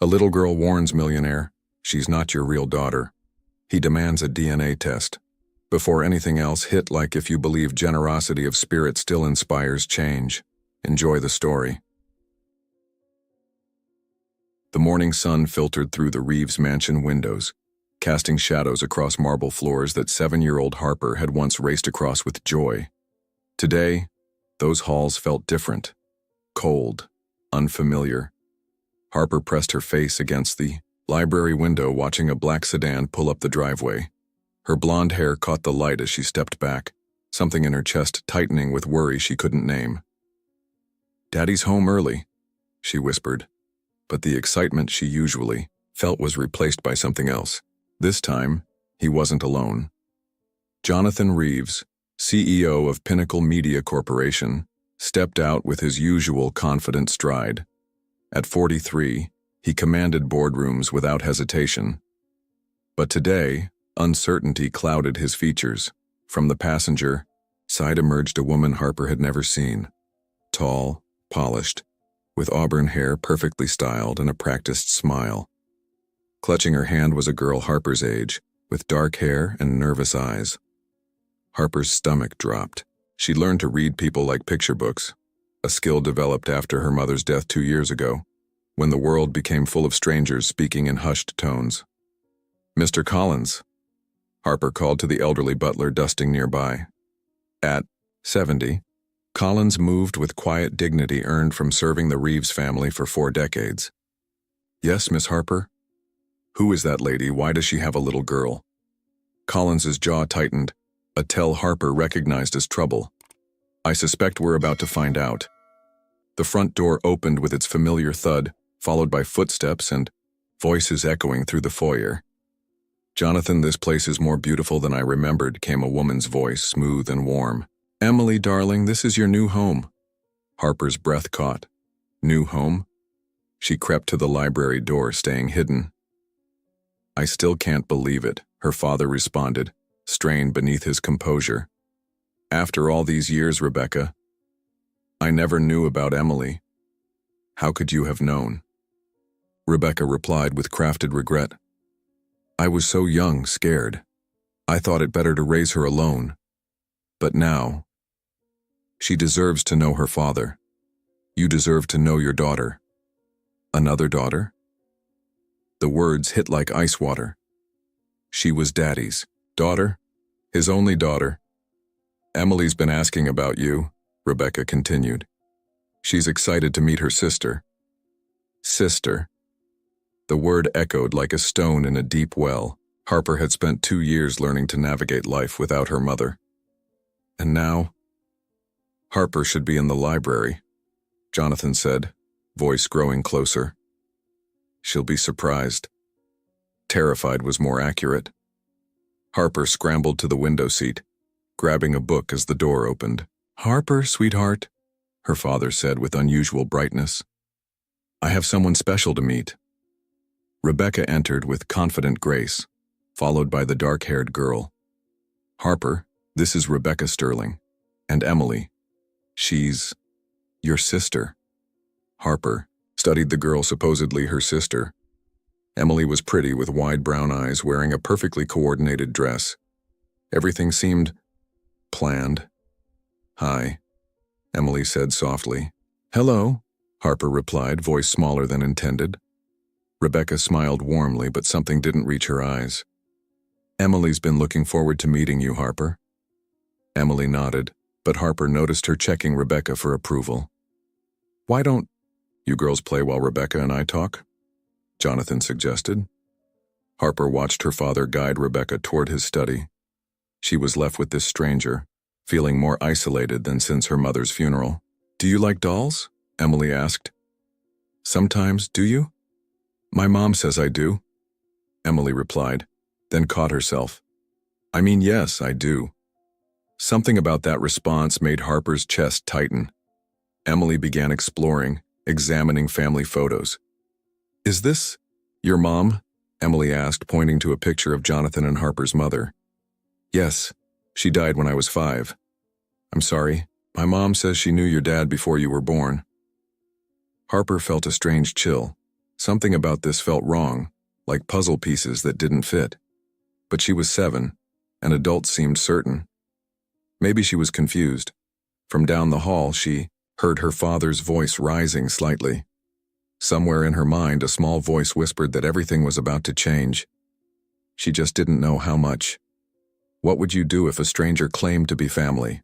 A little girl warns Millionaire, she's not your real daughter. He demands a DNA test. Before anything else, hit like if you believe generosity of spirit still inspires change. Enjoy the story. The morning sun filtered through the Reeves mansion windows, casting shadows across marble floors that 7-year-old Harper had once raced across with joy. Today, those halls felt different, cold, unfamiliar. Harper pressed her face against the library window, watching a black sedan pull up the driveway. Her blonde hair caught the light as she stepped back, something in her chest tightening with worry she couldn't name. "Daddy's home early," she whispered, but the excitement she usually felt was replaced by something else. This time, he wasn't alone. Jonathan Reeves, CEO of Pinnacle Media Corporation, stepped out with his usual confident stride. At 43, he commanded boardrooms without hesitation. But today, uncertainty clouded his features. From the passenger side emerged a woman Harper had never seen. Tall, polished, with auburn hair perfectly styled and a practiced smile. Clutching her hand was a girl Harper's age, with dark hair and nervous eyes. Harper's stomach dropped. She learned to read people like picture books, a skill developed after her mother's death 2 years ago, when the world became full of strangers speaking in hushed tones. "Mr. Collins," Harper called to the elderly butler dusting nearby. At 70, Collins moved with quiet dignity earned from serving the Reeves family for 4 decades. "Yes, Miss Harper?" "Who is that lady? Why does she have a little girl?" Collins's jaw tightened, a tell Harper recognized as trouble. "I suspect we're about to find out." The front door opened with its familiar thud, followed by footsteps and voices echoing through the foyer. "Jonathan, this place is more beautiful than I remembered," came a woman's voice, smooth and warm. "Emily, darling, this is your new home." Harper's breath caught. New home? She crept to the library door, staying hidden. "I still can't believe it," her father responded, strained beneath his composure. "After all these years, Rebecca, I never knew about Emily. How could you have known?" Rebecca replied with crafted regret. "I was so young, scared. I thought it better to raise her alone. But now, she deserves to know her father. You deserve to know your daughter." "Another daughter?" The words hit like ice water. She was Daddy's daughter, his only daughter. "Emily's been asking about you," Rebecca continued. "She's excited to meet her sister." Sister. The word echoed like a stone in a deep well. Harper had spent 2 years learning to navigate life without her mother. And now, "Harper should be in the library," Jonathan said, voice growing closer. "She'll be surprised." Terrified was more accurate. Harper scrambled to the window seat, grabbing a book as the door opened. "Harper, sweetheart," her father said with unusual brightness. "I have someone special to meet." Rebecca entered with confident grace, followed by the dark-haired girl. "Harper, this is Rebecca Sterling. And Emily. She's your sister." Harper studied the girl, supposedly her sister. Emily was pretty, with wide brown eyes, wearing a perfectly coordinated dress. Everything seemed planned. "Hi," Emily said softly. "Hello," Harper replied, voice smaller than intended. Rebecca smiled warmly, but something didn't reach her eyes. "Emily's been looking forward to meeting you, Harper." Emily nodded, but Harper noticed her checking Rebecca for approval. "Why don't you girls play while Rebecca and I talk?" Jonathan suggested. Harper watched her father guide Rebecca toward his study. She was left with this stranger, feeling more isolated than since her mother's funeral. "Do you like dolls?" Emily asked. "Sometimes, do you?" "My mom says I do," Emily replied, then caught herself. "I mean, yes, I do." Something about that response made Harper's chest tighten. Emily began exploring, examining family photos. "Is this your mom?" Emily asked, pointing to a picture of Jonathan and Harper's mother. "Yes, she died when I was 5. I'm sorry, my mom says she knew your dad before you were born." Harper felt a strange chill. Something about this felt wrong, like puzzle pieces that didn't fit. But she was 7, and adults seemed certain. Maybe she was confused. From down the hall, she heard her father's voice rising slightly. Somewhere in her mind, a small voice whispered that everything was about to change. She just didn't know how much. What would you do if a stranger claimed to be family?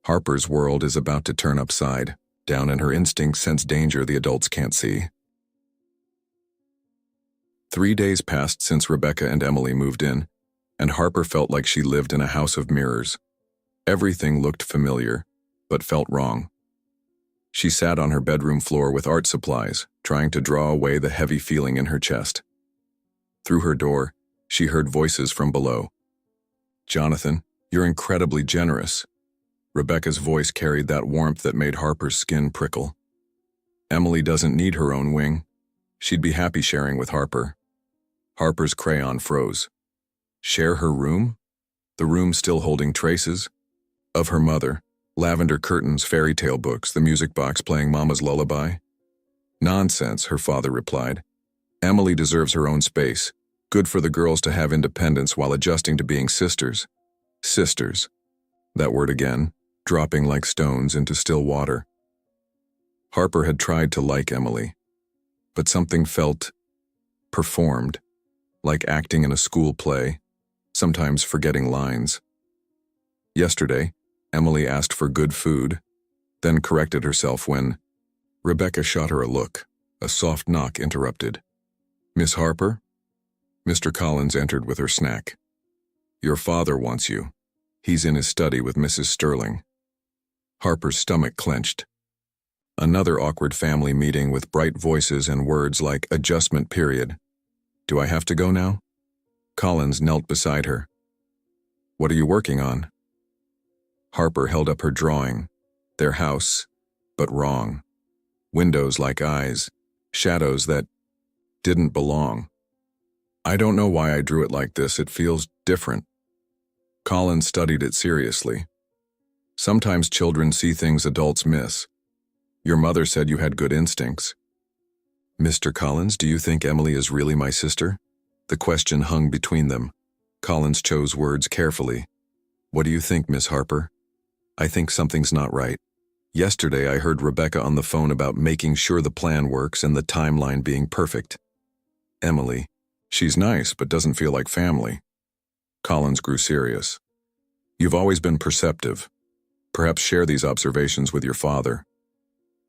Harper's world is about to turn upside down, and her instincts sense danger the adults can't see. 3 days passed since Rebecca and Emily moved in, and Harper felt like she lived in a house of mirrors. Everything looked familiar, but felt wrong. She sat on her bedroom floor with art supplies, trying to draw away the heavy feeling in her chest. Through her door, she heard voices from below. "Jonathan, you're incredibly generous." Rebecca's voice carried that warmth that made Harper's skin prickle. Emily doesn't need her own wing. She'd be happy sharing with Harper. Harper's crayon froze. Share her room? The room still holding traces of her mother, lavender curtains, fairy tale books, the music box playing Mama's lullaby. "Nonsense," her father replied. "Emily deserves her own space. Good for the girls to have independence while adjusting to being sisters." Sisters. That word again, dropping like stones into still water. Harper had tried to like Emily, but something felt performed, like acting in a school play, sometimes forgetting lines. Yesterday, Emily asked for good food, then corrected herself when Rebecca shot her a look. A soft knock interrupted. "Miss Harper?" Mr. Collins entered with her snack. "Your father wants you. He's in his study with Mrs. Sterling." Harper's stomach clenched. Another awkward family meeting with bright voices and words like adjustment period. "Do I have to go now?" Collins knelt beside her. "What are you working on?" Harper held up her drawing. Their house, but wrong. Windows like eyes, shadows that didn't belong. "I don't know why I drew it like this. It feels different." Collins studied it seriously. "Sometimes children see things adults miss. Your mother said you had good instincts." "Mr. Collins, do you think Emily is really my sister?" The question hung between them. Collins chose words carefully. "What do you think, Miss Harper?" "I think something's not right. Yesterday I heard Rebecca on the phone about making sure the plan works and the timeline being perfect. Emily, she's nice but doesn't feel like family." Collins grew serious. "You've always been perceptive. Perhaps share these observations with your father."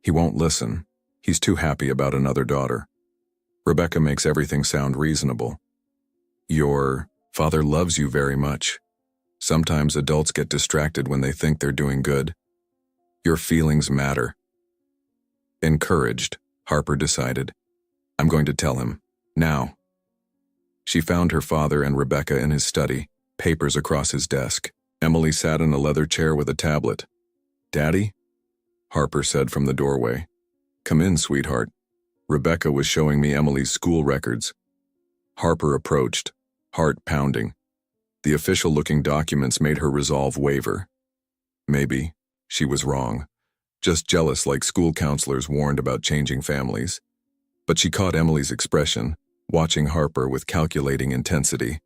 "He won't listen. He's too happy about another daughter. Rebecca makes everything sound reasonable." "Your father loves you very much. Sometimes adults get distracted when they think they're doing good. Your feelings matter." Encouraged, Harper decided, "I'm going to tell him. Now." She found her father and Rebecca in his study, papers across his desk. Emily sat in a leather chair with a tablet. "Daddy?" Harper said from the doorway. "Come in, sweetheart." Rebecca was showing me Emily's school records. Harper approached, heart pounding. The official-looking documents made her resolve waver. Maybe she was wrong, just jealous like school counselors warned about changing families. But she caught Emily's expression, watching Harper with calculating intensity.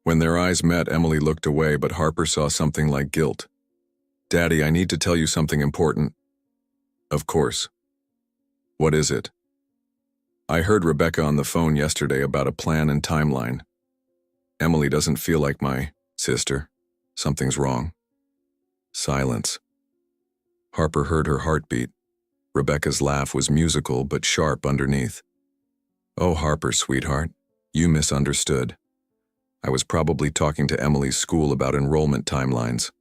When their eyes met, Emily looked away, but Harper saw something like guilt. "Daddy, I need to tell you something important." "Of course." "What is it?" "I heard Rebecca on the phone yesterday about a plan and timeline. Emily doesn't feel like my sister. Something's wrong." Silence. Harper heard her heartbeat. Rebecca's laugh was musical but sharp underneath. "Oh, Harper, sweetheart, you misunderstood. I was probably talking to Emily's school about enrollment timelines.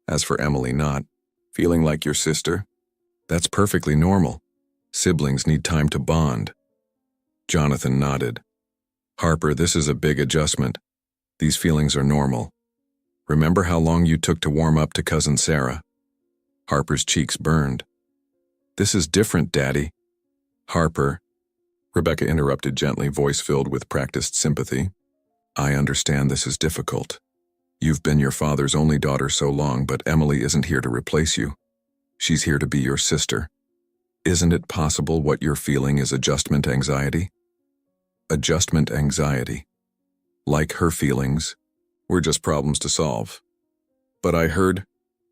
As for Emily not feeling like your sister, that's perfectly normal. Siblings need time to bond." Jonathan nodded. "Harper, this is a big adjustment. These feelings are normal. Remember how long you took to warm up to Cousin Sarah?" Harper's cheeks burned. "This is different, Daddy." "Harper," Rebecca interrupted gently, voice filled with practiced sympathy. "I understand this is difficult. You've been your father's only daughter so long, but Emily isn't here to replace you. She's here to be your sister. Isn't it possible what you're feeling is adjustment anxiety? adjustment anxiety. Like her feelings, were just problems to solve. But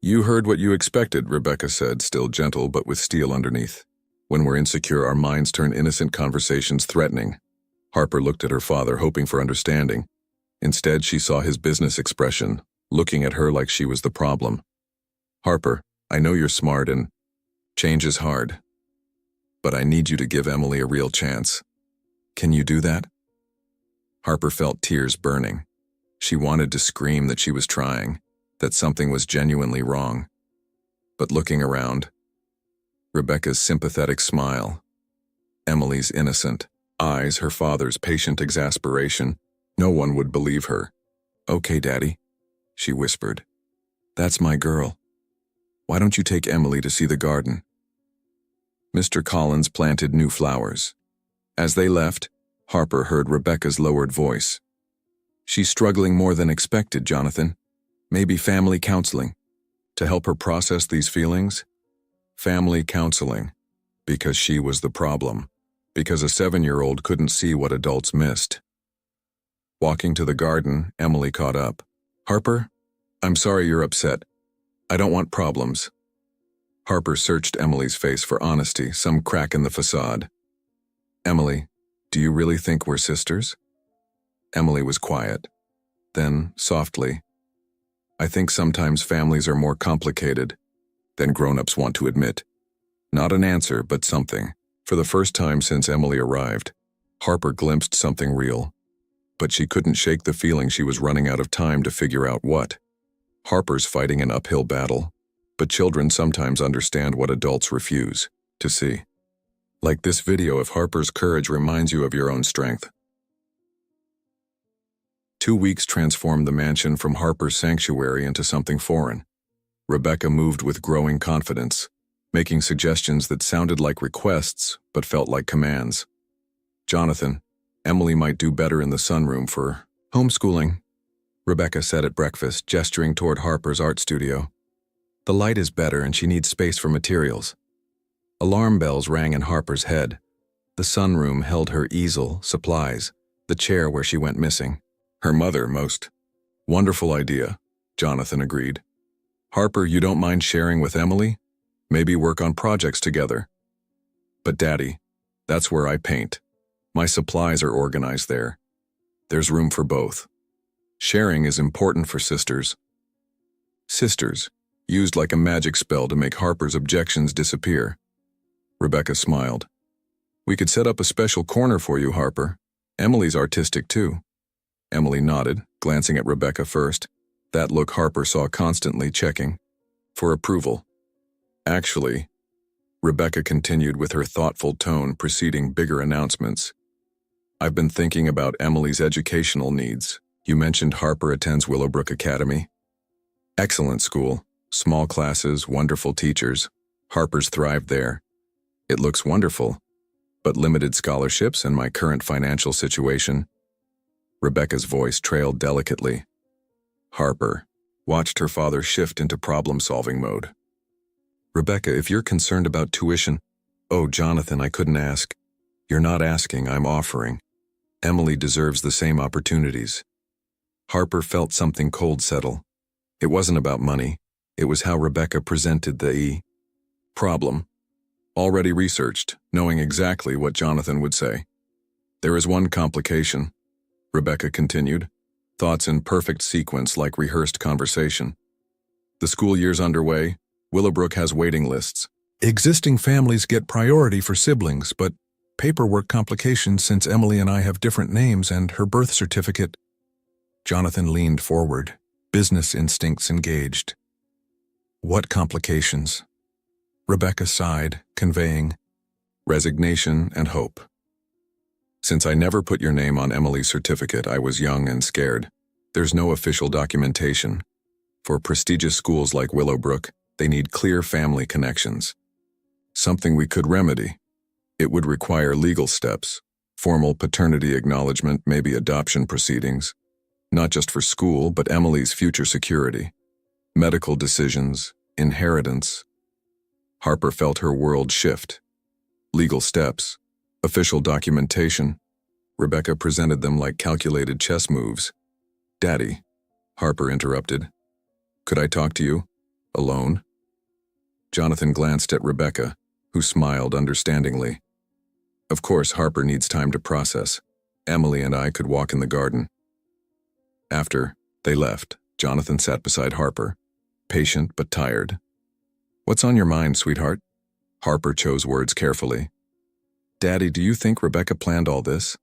you heard what you expected, Rebecca said, still gentle but with steel underneath. When we're insecure, our minds turn innocent conversations threatening. Harper looked at her father, hoping for understanding. Instead, she saw his business expression, looking at her like she was the problem. Harper, I know you're smart and change is hard, but I need you to give Emily a real chance. Can you do that? Harper felt tears burning. She wanted to scream that she was trying, that something was genuinely wrong. But looking around, Rebecca's sympathetic smile, Emily's innocent eyes, her father's patient exasperation, no one would believe her. Okay, Daddy, she whispered. That's my girl. Why don't you take Emily to see the garden? Mr. Collins planted new flowers. As they left, Harper heard Rebecca's lowered voice. She's struggling more than expected, Jonathan. Maybe family counseling. To help her process these feelings? Family counseling. Because she was the problem. Because a 7-year-old couldn't see what adults missed. Walking to the garden, Emily caught up. Harper, I'm sorry you're upset. I don't want problems. Harper searched Emily's face for honesty, some crack in the facade. Emily, do you really think we're sisters? Emily was quiet. Then, softly, I think sometimes families are more complicated than grown-ups want to admit. Not an answer, but something. For the first time since Emily arrived, Harper glimpsed something real. But she couldn't shake the feeling she was running out of time to figure out what. Harper's fighting an uphill battle, but children sometimes understand what adults refuse to see. Like this video of Harper's courage reminds you of your own strength. 2 weeks transformed the mansion from Harper's sanctuary into something foreign. Rebecca moved with growing confidence, making suggestions that sounded like requests but felt like commands. Jonathan, Emily might do better in the sunroom for homeschooling, Rebecca said at breakfast, gesturing toward Harper's art studio. The light is better and she needs space for materials. Alarm bells rang in Harper's head. The sunroom held her easel, supplies, the chair where she went missing. Her mother, most. Wonderful idea, Jonathan agreed. Harper, you don't mind sharing with Emily? Maybe work on projects together. But Daddy, that's where I paint. My supplies are organized there. There's room for both. Sharing is important for sisters. Sisters, used like a magic spell to make Harper's objections disappear. Rebecca smiled. We could set up a special corner for you, Harper. Emily's artistic too. Emily nodded, glancing at Rebecca first. That look Harper saw constantly, checking for approval. Actually, Rebecca continued with her thoughtful tone preceding bigger announcements. I've been thinking about Emily's educational needs. You mentioned Harper attends Willowbrook Academy. Excellent school, small classes, wonderful teachers. Harper's thrived there. It looks wonderful, but limited scholarships and my current financial situation. Rebecca's voice trailed delicately. Harper watched her father shift into problem-solving mode. Rebecca, if you're concerned about tuition— Oh, Jonathan, I couldn't ask. You're not asking, I'm offering. Emily deserves the same opportunities. Harper felt something cold settle. It wasn't about money. It was how Rebecca presented the problem. Already researched, knowing exactly what Jonathan would say. There is one complication, Rebecca continued, thoughts in perfect sequence like rehearsed conversation. The school year's underway. Willowbrook has waiting lists. Existing families get priority for siblings, but paperwork complications since Emily and I have different names and her birth certificate. Jonathan leaned forward, business instincts engaged. What complications? Rebecca sighed, conveying resignation and hope. Since I never put your name on Emily's certificate, I was young and scared. There's no official documentation. For prestigious schools like Willowbrook, they need clear family connections. Something we could remedy. It would require legal steps, formal paternity acknowledgement, maybe adoption proceedings, not just for school, but Emily's future security. Medical decisions, inheritance. Harper felt her world shift. Legal steps, official documentation. Rebecca presented them like calculated chess moves. "Daddy," Harper interrupted. "Could I talk to you? Alone?" Jonathan glanced at Rebecca, who smiled understandingly. "Of course, Harper needs time to process. Emily and I could walk in the garden." After they left, Jonathan sat beside Harper, patient but tired. "What's on your mind, sweetheart?" Harper chose words carefully. "Daddy, do you think Rebecca planned all this?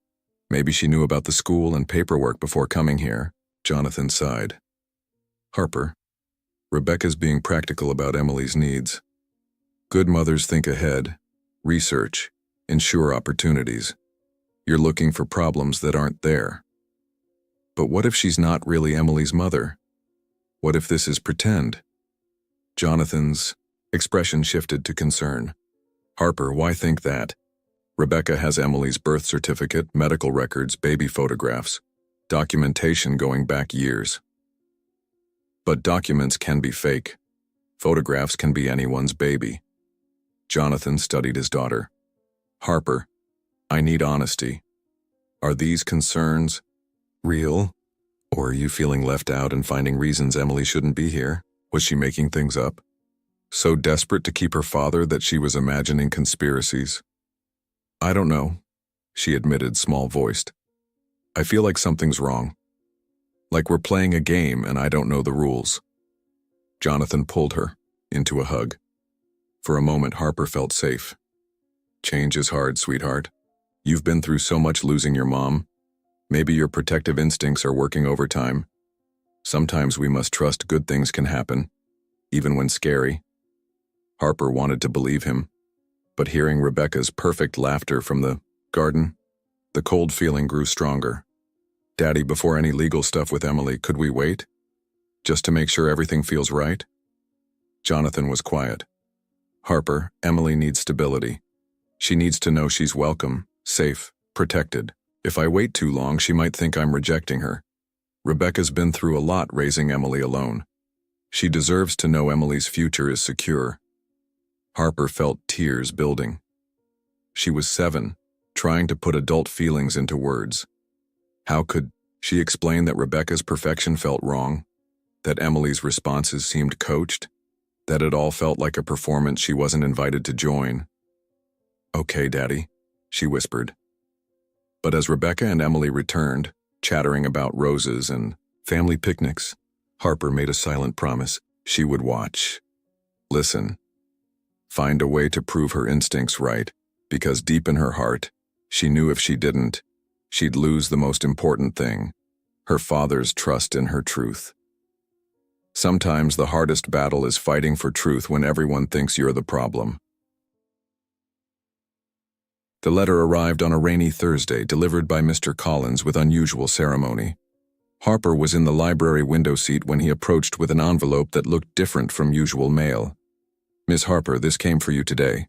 Maybe she knew about the school and paperwork before coming here." Jonathan sighed. "Harper, Rebecca's being practical about Emily's needs. Good mothers think ahead, research, ensure opportunities. You're looking for problems that aren't there. But what if she's not really Emily's mother? What if this is pretend?" Jonathan's expression shifted to concern. "Harper, why think that? Rebecca has Emily's birth certificate, medical records, baby photographs, documentation going back years. But documents can be fake. Photographs can be anyone's baby." Jonathan studied his daughter. "Harper, I need honesty. Are these concerns real? Or are you feeling left out and finding reasons Emily shouldn't be here? Was she making things up? So desperate to keep her father that she was imagining conspiracies?" "I don't know," she admitted, small-voiced. "I feel like something's wrong. Like we're playing a game and I don't know the rules." Jonathan pulled her into a hug. For a moment, Harper felt safe. "Change is hard, sweetheart. You've been through so much losing your mom. Maybe your protective instincts are working overtime. Sometimes we must trust good things can happen, even when scary." Harper wanted to believe him, but hearing Rebecca's perfect laughter from the garden, the cold feeling grew stronger. "Daddy, before any legal stuff with Emily, could we wait? Just to make sure everything feels right?" Jonathan was quiet. "Harper, Emily needs stability. She needs to know she's welcome, safe, protected. If I wait too long, she might think I'm rejecting her. Rebecca's been through a lot raising Emily alone. She deserves to know Emily's future is secure." Harper felt tears building. She was 7, trying to put adult feelings into words. How could she explain that Rebecca's perfection felt wrong? That Emily's responses seemed coached? That it all felt like a performance she wasn't invited to join? "Okay, Daddy," she whispered. But as Rebecca and Emily returned, chattering about roses and family picnics, Harper made a silent promise she would watch, listen, find a way to prove her instincts right, because deep in her heart, she knew if she didn't, she'd lose the most important thing, her father's trust in her truth. Sometimes the hardest battle is fighting for truth when everyone thinks you're the problem. The letter arrived on a rainy Thursday, delivered by Mr. Collins with unusual ceremony. Harper was in the library window seat when he approached with an envelope that looked different from usual mail. "Miss Harper, this came for you today,"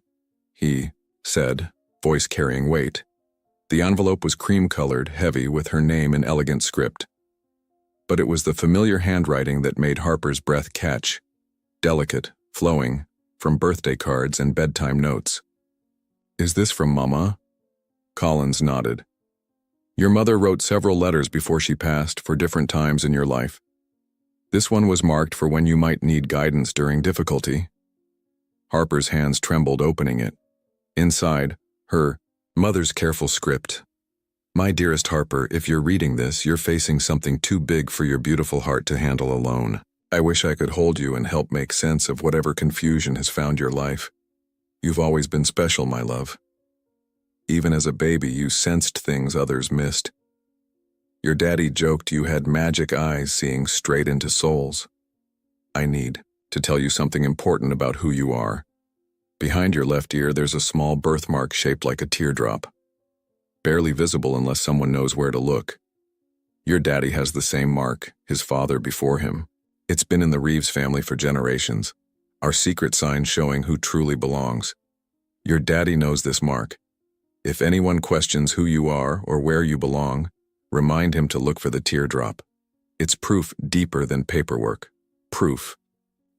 he said, voice carrying weight. The envelope was cream-colored, heavy, with her name in elegant script. But it was the familiar handwriting that made Harper's breath catch, delicate, flowing, from birthday cards and bedtime notes. "Is this from Mama?" Collins nodded. "Your mother wrote several letters before she passed for different times in your life. This one was marked for when you might need guidance during difficulty." Harper's hands trembled opening it. Inside, her mother's careful script. "My dearest Harper, if you're reading this, you're facing something too big for your beautiful heart to handle alone. I wish I could hold you and help make sense of whatever confusion has found your life. You've always been special, my love. Even as a baby, you sensed things others missed. Your daddy joked you had magic eyes seeing straight into souls. I need to tell you something important about who you are. Behind your left ear, there's a small birthmark shaped like a teardrop. Barely visible unless someone knows where to look. Your daddy has the same mark, his father before him. It's been in the Reeves family for generations, our secret sign showing who truly belongs. Your daddy knows this mark. If anyone questions who you are or where you belong, remind him to look for the teardrop. It's proof deeper than paperwork. Proof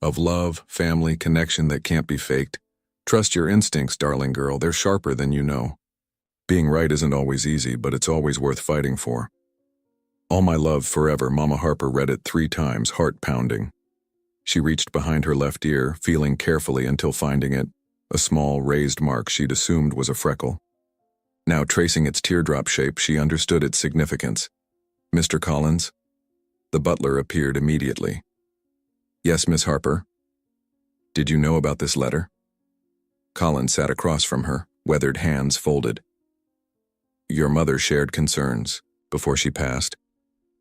of love, family, connection that can't be faked. Trust your instincts, darling girl. They're sharper than you know. Being right isn't always easy, but it's always worth fighting for. All my love forever, Mama Harper read it 3 times, heart pounding. She reached behind her left ear, feeling carefully until finding it, a small, raised mark she'd assumed was a freckle. Now tracing its teardrop shape, she understood its significance. "Mr. Collins?" The butler appeared immediately. "Yes, Miss Harper." "Did you know about this letter?" Collins sat across from her, weathered hands folded. "Your mother shared concerns before she passed.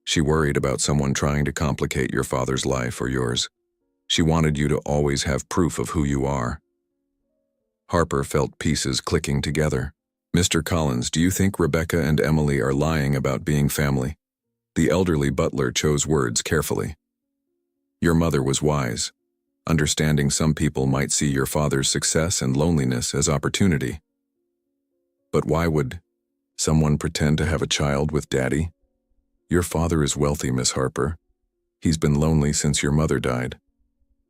She worried about someone trying to complicate your father's life or yours. She wanted you to always have proof of who you are." Harper felt pieces clicking together. "Mr. Collins, do you think Rebecca and Emily are lying about being family?" The elderly butler chose words carefully. "Your mother was wise, understanding some people might see your father's success and loneliness as opportunity. But why would someone pretend to have a child with Daddy? Your father is wealthy, Miss Harper. He's been lonely since your mother died.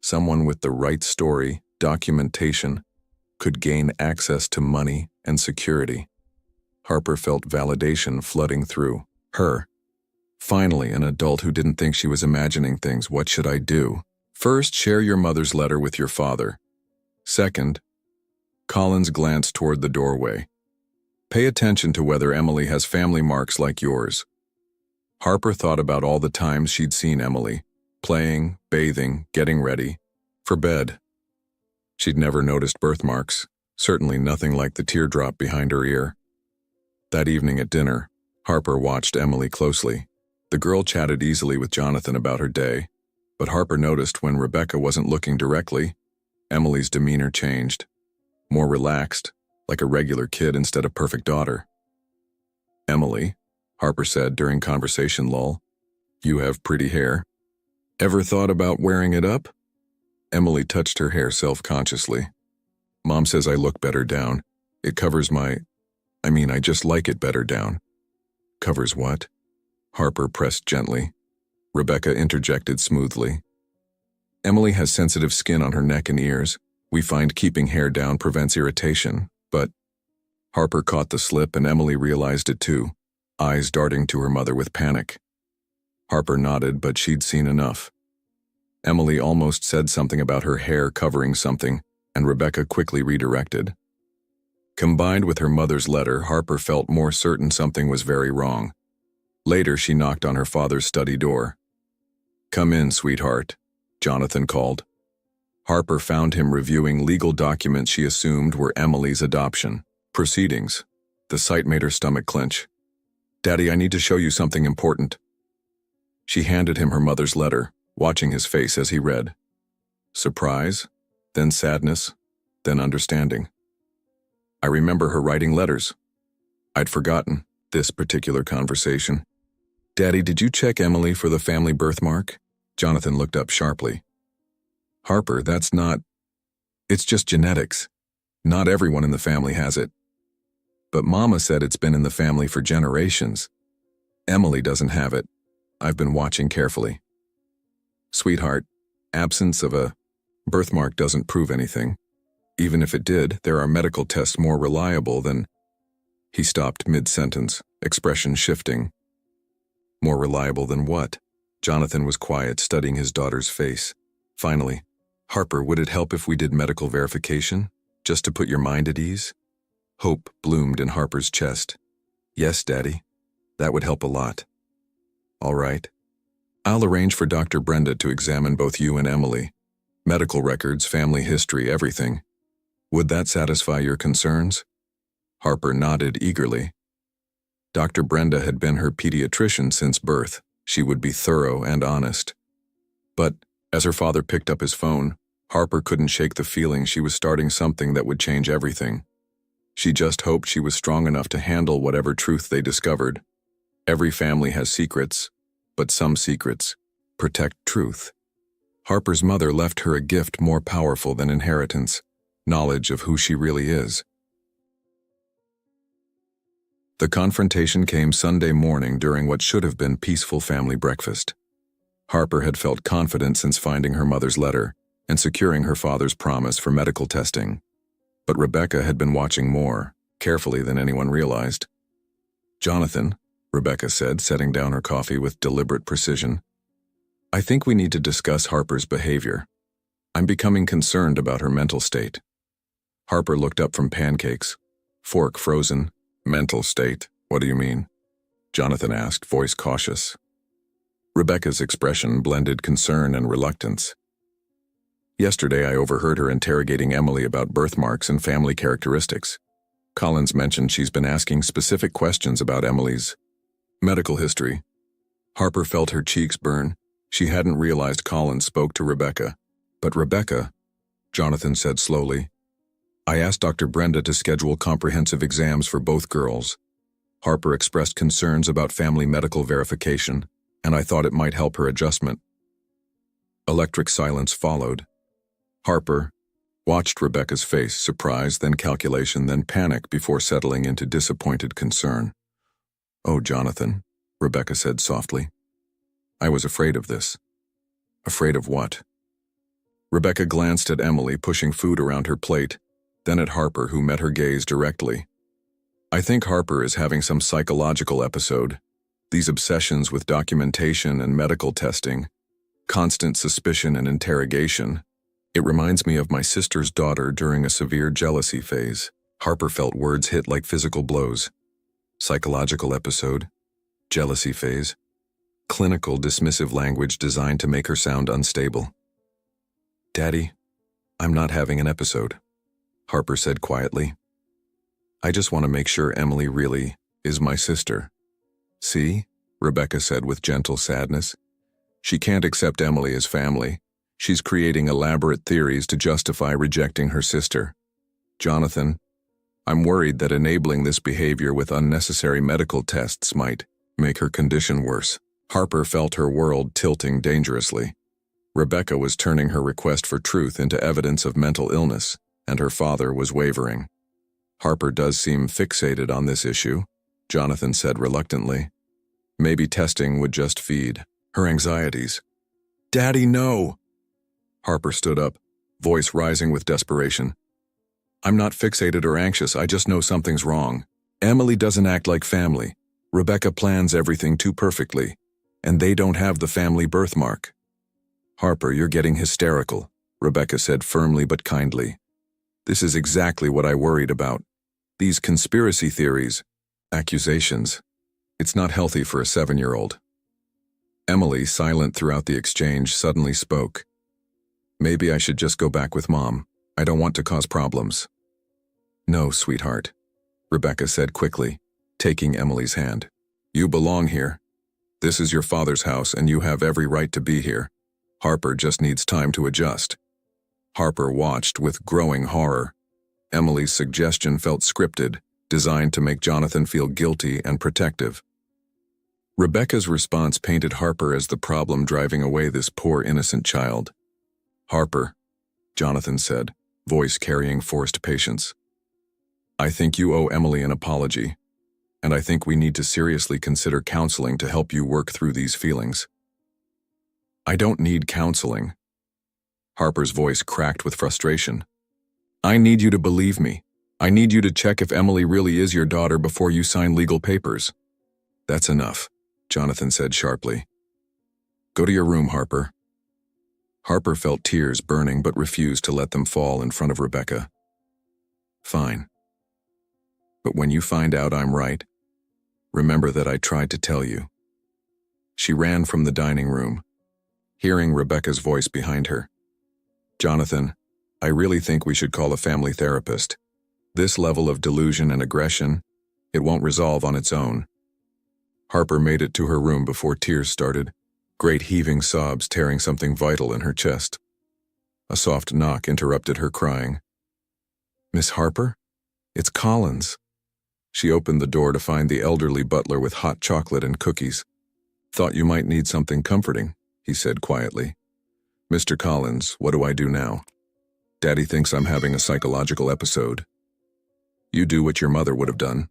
Someone with the right story, documentation, could gain access to money and security." Harper felt validation flooding through her. Finally, an adult who didn't think she was imagining things. What should I do? First, share your mother's letter with your father. Second, Collins glanced toward the doorway. Pay attention to whether Emily has family marks like yours. Harper thought about all the times she'd seen Emily, playing, bathing, getting ready, for bed. She'd never noticed birthmarks, certainly nothing like the teardrop behind her ear. That evening at dinner, Harper watched Emily closely. The girl chatted easily with Jonathan about her day, but Harper noticed when Rebecca wasn't looking directly, Emily's demeanor changed. More relaxed, like a regular kid instead of perfect daughter. "Emily," Harper said during conversation lull, "you have pretty hair. Ever thought about wearing it up?" Emily touched her hair self-consciously. "Mom says I look better down. It covers I just like it better down." "Covers what?" Harper pressed gently. Rebecca interjected smoothly. "Emily has sensitive skin on her neck and ears. We find keeping hair down prevents irritation, but..." Harper caught the slip and Emily realized it too, eyes darting to her mother with panic. Harper nodded, but she'd seen enough. Emily almost said something about her hair covering something, and Rebecca quickly redirected. Combined with her mother's letter, Harper felt more certain something was very wrong. Later, she knocked on her father's study door. "Come in, sweetheart," Jonathan called. Harper found him reviewing legal documents she assumed were Emily's adoption proceedings. The sight made her stomach clench. "Daddy, I need to show you something important." She handed him her mother's letter, watching his face as he read. Surprise, then sadness, then understanding. "I remember her writing letters. I'd forgotten this particular conversation." "Daddy, did you check Emily for the family birthmark?" Jonathan looked up sharply. "Harper, it's just genetics. Not everyone in the family has it. But Mama said it's been in the family for generations. Emily doesn't have it. I've been watching carefully." "Sweetheart, absence of a birthmark doesn't prove anything. Even if it did, there are medical tests more reliable than..." He stopped mid-sentence, expression shifting. "More reliable than what?" Jonathan was quiet, studying his daughter's face. Finally, "Harper, would it help if we did medical verification, just to put your mind at ease?" Hope bloomed in Harper's chest. "Yes, Daddy. That would help a lot." "All right. I'll arrange for Dr. Brenda to examine both you and Emily. Medical records, family history, everything. Would that satisfy your concerns?" Harper nodded eagerly. Dr. Brenda had been her pediatrician since birth. She would be thorough and honest. But, as her father picked up his phone, Harper couldn't shake the feeling she was starting something that would change everything. She just hoped she was strong enough to handle whatever truth they discovered. Every family has secrets, but some secrets protect truth. Harper's mother left her a gift more powerful than inheritance, knowledge of who she really is. The confrontation came Sunday morning during what should have been peaceful family breakfast. Harper had felt confident since finding her mother's letter and securing her father's promise for medical testing. But Rebecca had been watching more, carefully than anyone realized. "Jonathan," Rebecca said, setting down her coffee with deliberate precision, "I think we need to discuss Harper's behavior. I'm becoming concerned about her mental state." Harper looked up from pancakes, fork frozen. "Mental state? What do you mean?" Jonathan asked, voice cautious. Rebecca's expression blended concern and reluctance. "Yesterday I overheard her interrogating Emily about birthmarks and family characteristics. Collins mentioned she's been asking specific questions about Emily's medical history." Harper felt her cheeks burn. She hadn't realized Collins spoke to Rebecca. "But Rebecca," Jonathan said slowly, "I asked Dr. Brenda to schedule comprehensive exams for both girls. Harper expressed concerns about family medical verification, and I thought it might help her adjustment." Electric silence followed. Harper watched Rebecca's face, surprise, then calculation, then panic before settling into disappointed concern. "Oh, Jonathan," Rebecca said softly. "I was afraid of this." "Afraid of what?" Rebecca glanced at Emily pushing food around her plate, then at Harper, who met her gaze directly. "I think Harper is having some psychological episode. These obsessions with documentation and medical testing, constant suspicion and interrogation. It reminds me of my sister's daughter during a severe jealousy phase." Harper felt words hit like physical blows. Psychological episode, jealousy phase, clinical dismissive language designed to make her sound unstable. "Daddy, I'm not having an episode," Harper said quietly. "I just want to make sure Emily really is my sister." "See?" Rebecca said with gentle sadness. "She can't accept Emily as family. She's creating elaborate theories to justify rejecting her sister. Jonathan, I'm worried that enabling this behavior with unnecessary medical tests might make her condition worse." Harper felt her world tilting dangerously. Rebecca was turning her request for truth into evidence of mental illness, and her father was wavering. "Harper does seem fixated on this issue," Jonathan said reluctantly. "Maybe testing would just feed her anxieties." "Daddy, no!" Harper stood up, voice rising with desperation. "I'm not fixated or anxious, I just know something's wrong. Emily doesn't act like family. Rebecca plans everything too perfectly, and they don't have the family birthmark." "Harper, you're getting hysterical," Rebecca said firmly but kindly. "This is exactly what I worried about. These conspiracy theories, accusations. It's not healthy for a 7-year-old. Emily, silent throughout the exchange, suddenly spoke. "Maybe I should just go back with Mom. I don't want to cause problems." "No, sweetheart," Rebecca said quickly, taking Emily's hand. "You belong here. This is your father's house and you have every right to be here. Harper just needs time to adjust." Harper watched with growing horror. Emily's suggestion felt scripted, designed to make Jonathan feel guilty and protective. Rebecca's response painted Harper as the problem driving away this poor innocent child. "Harper," Jonathan said, voice carrying forced patience, "I think you owe Emily an apology, and I think we need to seriously consider counseling to help you work through these feelings." "I don't need counseling." Harper's voice cracked with frustration. "I need you to believe me. I need you to check if Emily really is your daughter before you sign legal papers." "That's enough," Jonathan said sharply. "Go to your room, Harper." Harper felt tears burning but refused to let them fall in front of Rebecca. "Fine. But when you find out I'm right, remember that I tried to tell you." She ran from the dining room, hearing Rebecca's voice behind her. "Jonathan, I really think we should call a family therapist. This level of delusion and aggression, it won't resolve on its own." Harper made it to her room before tears started, great heaving sobs tearing something vital in her chest. A soft knock interrupted her crying. "Miss Harper? It's Collins." She opened the door to find the elderly butler with hot chocolate and cookies. "Thought you might need something comforting," he said quietly. "Mr. Collins, what do I do now?" "Daddy thinks I'm having a psychological episode." "You do what your mother would have done,"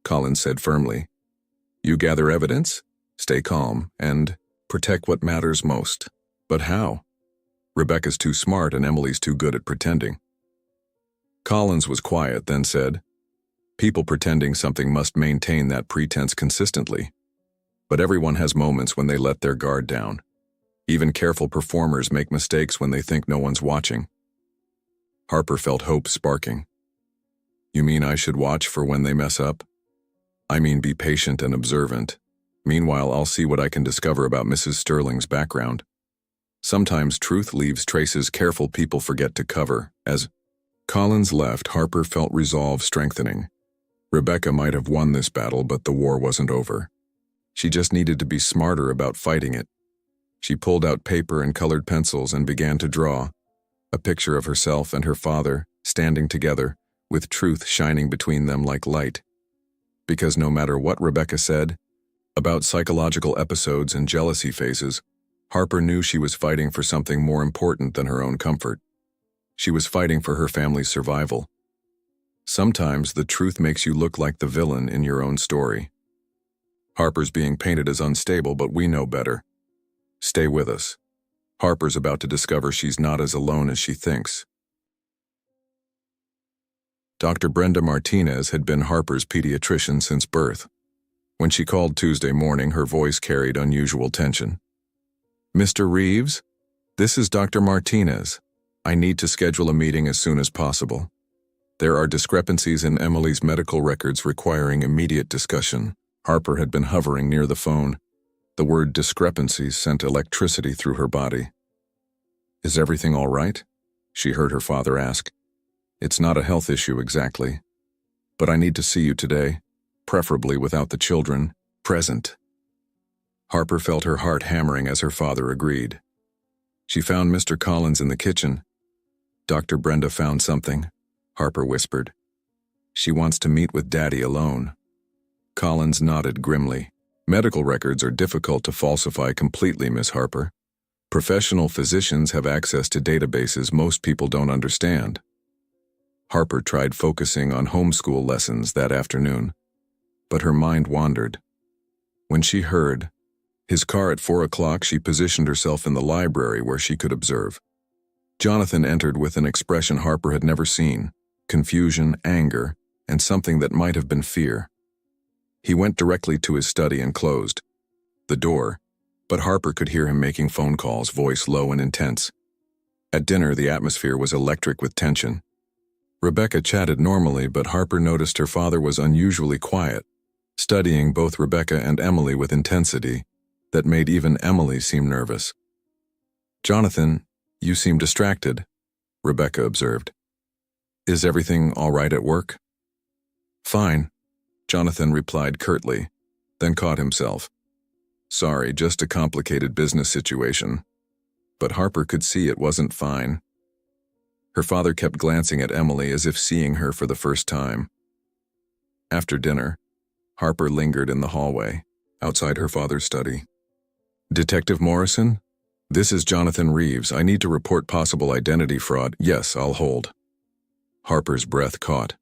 Collins said firmly. "You gather evidence, stay calm, and protect what matters most." "But how?" "Rebecca's too smart and Emily's too good at pretending." Collins was quiet, then said, People pretending something must maintain that pretense consistently. But everyone has moments when they let their guard down. Even careful performers make mistakes when they think no one's watching. Harper felt hope sparking. You mean I should watch for when they mess up? I mean be patient and observant. Meanwhile, I'll see what I can discover about Mrs. Sterling's background. Sometimes truth leaves traces careful people forget to cover. As Collins left, Harper felt resolve strengthening. Rebecca might have won this battle, but the war wasn't over. She just needed to be smarter about fighting it. She pulled out paper and colored pencils and began to draw, a picture of herself and her father standing together, with truth shining between them like light. Because no matter what Rebecca said about psychological episodes and jealousy phases, Harper knew she was fighting for something more important than her own comfort. She was fighting for her family's survival. Sometimes the truth makes you look like the villain in your own story. Harper's being painted as unstable, but we know better. Stay with us. Harper's about to discover she's not as alone as she thinks. Dr. Brenda Martinez had been Harper's pediatrician since birth. When she called Tuesday morning, her voice carried unusual tension. Mr. Reeves, this is Dr. Martinez. I need to schedule a meeting as soon as possible. There are discrepancies in Emily's medical records requiring immediate discussion. Harper had been hovering near the phone. The word discrepancies sent electricity through her body. Is everything all right? She heard her father ask. It's not a health issue exactly, but I need to see you today, preferably without the children present. Harper felt her heart hammering as her father agreed. She found Mr. Collins in the kitchen. Dr. Brenda found something, Harper whispered. She wants to meet with Daddy alone. Collins nodded grimly. Medical records are difficult to falsify completely, Miss Harper. Professional physicians have access to databases most people don't understand. Harper tried focusing on homeschool lessons that afternoon, but her mind wandered. When she heard his car at 4 o'clock, she positioned herself in the library where she could observe. Jonathan entered with an expression Harper had never seen, confusion, anger, and something that might have been fear. He went directly to his study and closed the door, but Harper could hear him making phone calls, voice low and intense. At dinner, the atmosphere was electric with tension. Rebecca chatted normally, but Harper noticed her father was unusually quiet, studying both Rebecca and Emily with intensity that made even Emily seem nervous. Jonathan, you seem distracted, Rebecca observed. Is everything all right at work? Fine, Jonathan replied curtly, then caught himself. Sorry, just a complicated business situation. But Harper could see it wasn't fine. Her father kept glancing at Emily as if seeing her for the first time. After dinner, Harper lingered in the hallway, outside her father's study. Detective Morrison? This is Jonathan Reeves. I need to report possible identity fraud. Yes, I'll hold. Harper's breath caught.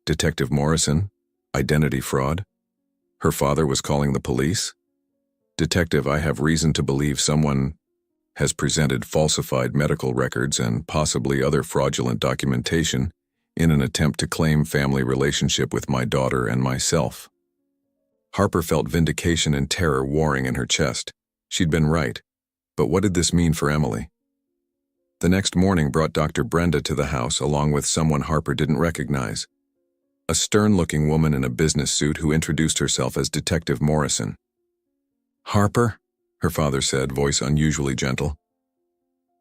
Detective Morrison? Identity fraud? Her father was calling the police? Detective, I have reason to believe someone has presented falsified medical records and possibly other fraudulent documentation in an attempt to claim family relationship with my daughter and myself. Harper felt vindication and terror warring in her chest. She'd been right, but what did this mean for Emily? The next morning brought Dr. Brenda to the house along with someone Harper didn't recognize. A stern-looking woman in a business suit who introduced herself as Detective Morrison. Harper, her father said, voice unusually gentle.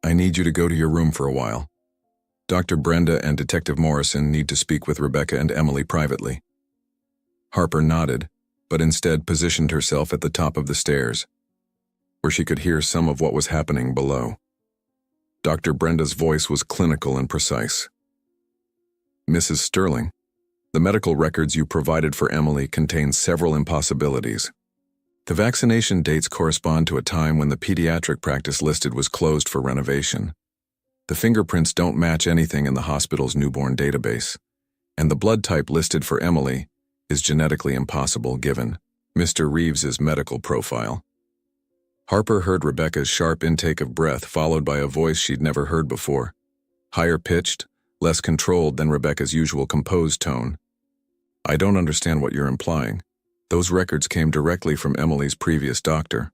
I need you to go to your room for a while. Dr. Brenda and Detective Morrison need to speak with Rebecca and Emily privately. Harper nodded, but instead positioned herself at the top of the stairs, where she could hear some of what was happening below. Dr. Brenda's voice was clinical and precise. Mrs. Sterling, the medical records you provided for Emily contain several impossibilities. The vaccination dates correspond to a time when the pediatric practice listed was closed for renovation. The fingerprints don't match anything in the hospital's newborn database, and the blood type listed for Emily is genetically impossible given Mr. Reeves's medical profile. Harper heard Rebecca's sharp intake of breath followed by a voice she'd never heard before, higher pitched, less controlled than Rebecca's usual composed tone. I don't understand what you're implying. Those records came directly from Emily's previous doctor.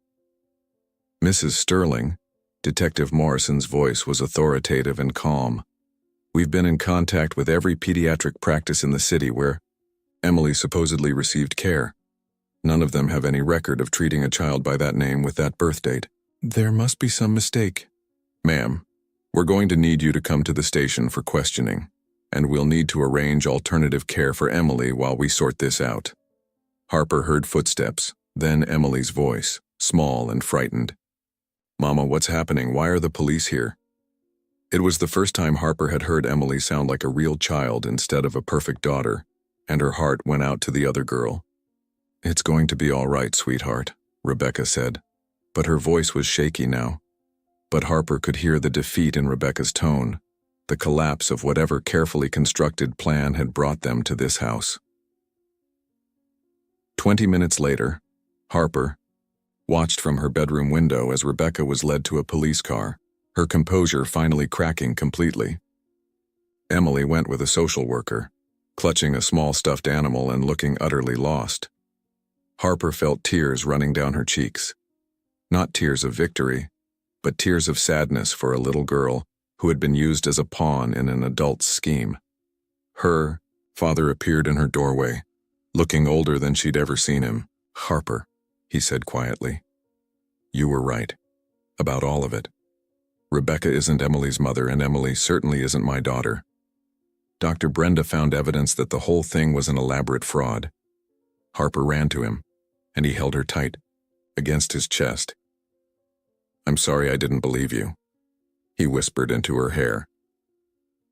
Mrs. Sterling, Detective Morrison's voice was authoritative and calm. We've been in contact with every pediatric practice in the city where Emily supposedly received care. None of them have any record of treating a child by that name with that birth date. There must be some mistake. Ma'am, we're going to need you to come to the station for questioning, and we'll need to arrange alternative care for Emily while we sort this out. Harper heard footsteps, then Emily's voice, small and frightened. Mama, what's happening? Why are the police here? It was the first time Harper had heard Emily sound like a real child instead of a perfect daughter, and her heart went out to the other girl. It's going to be all right, sweetheart, Rebecca said, but her voice was shaky now. But Harper could hear the defeat in Rebecca's tone, the collapse of whatever carefully constructed plan had brought them to this house. 20 minutes later, Harper watched from her bedroom window as Rebecca was led to a police car, her composure finally cracking completely. Emily went with a social worker, clutching a small stuffed animal and looking utterly lost. Harper felt tears running down her cheeks. Not tears of victory, but tears of sadness for a little girl who had been used as a pawn in an adult's scheme. Her father appeared in her doorway, looking older than she'd ever seen him. Harper, he said quietly. You were right. About all of it. Rebecca isn't Emily's mother, and Emily certainly isn't my daughter. Dr. Brenda found evidence that the whole thing was an elaborate fraud. Harper ran to him, and he held her tight, against his chest. I'm sorry I didn't believe you, he whispered into her hair.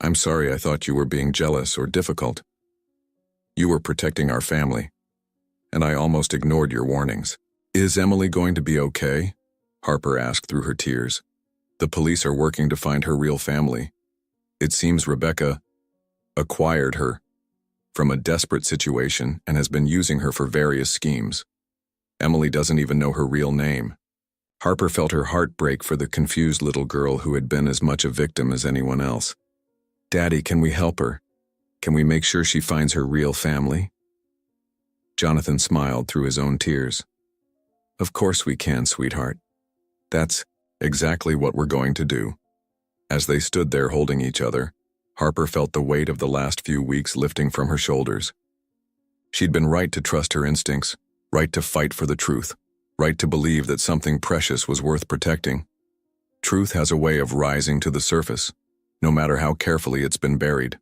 I'm sorry I thought you were being jealous or difficult. You were protecting our family, and I almost ignored your warnings. Is Emily going to be okay? Harper asked through her tears. The police are working to find her real family. It seems Rebecca acquired her from a desperate situation and has been using her for various schemes. Emily doesn't even know her real name. Harper felt her heart break for the confused little girl who had been as much a victim as anyone else. Daddy, can we help her? Can we make sure she finds her real family? Jonathan smiled through his own tears. Of course we can, sweetheart. That's exactly what we're going to do. As they stood there holding each other, Harper felt the weight of the last few weeks lifting from her shoulders. She'd been right to trust her instincts, right to fight for the truth, right to believe that something precious was worth protecting. Truth has a way of rising to the surface, no matter how carefully it's been buried.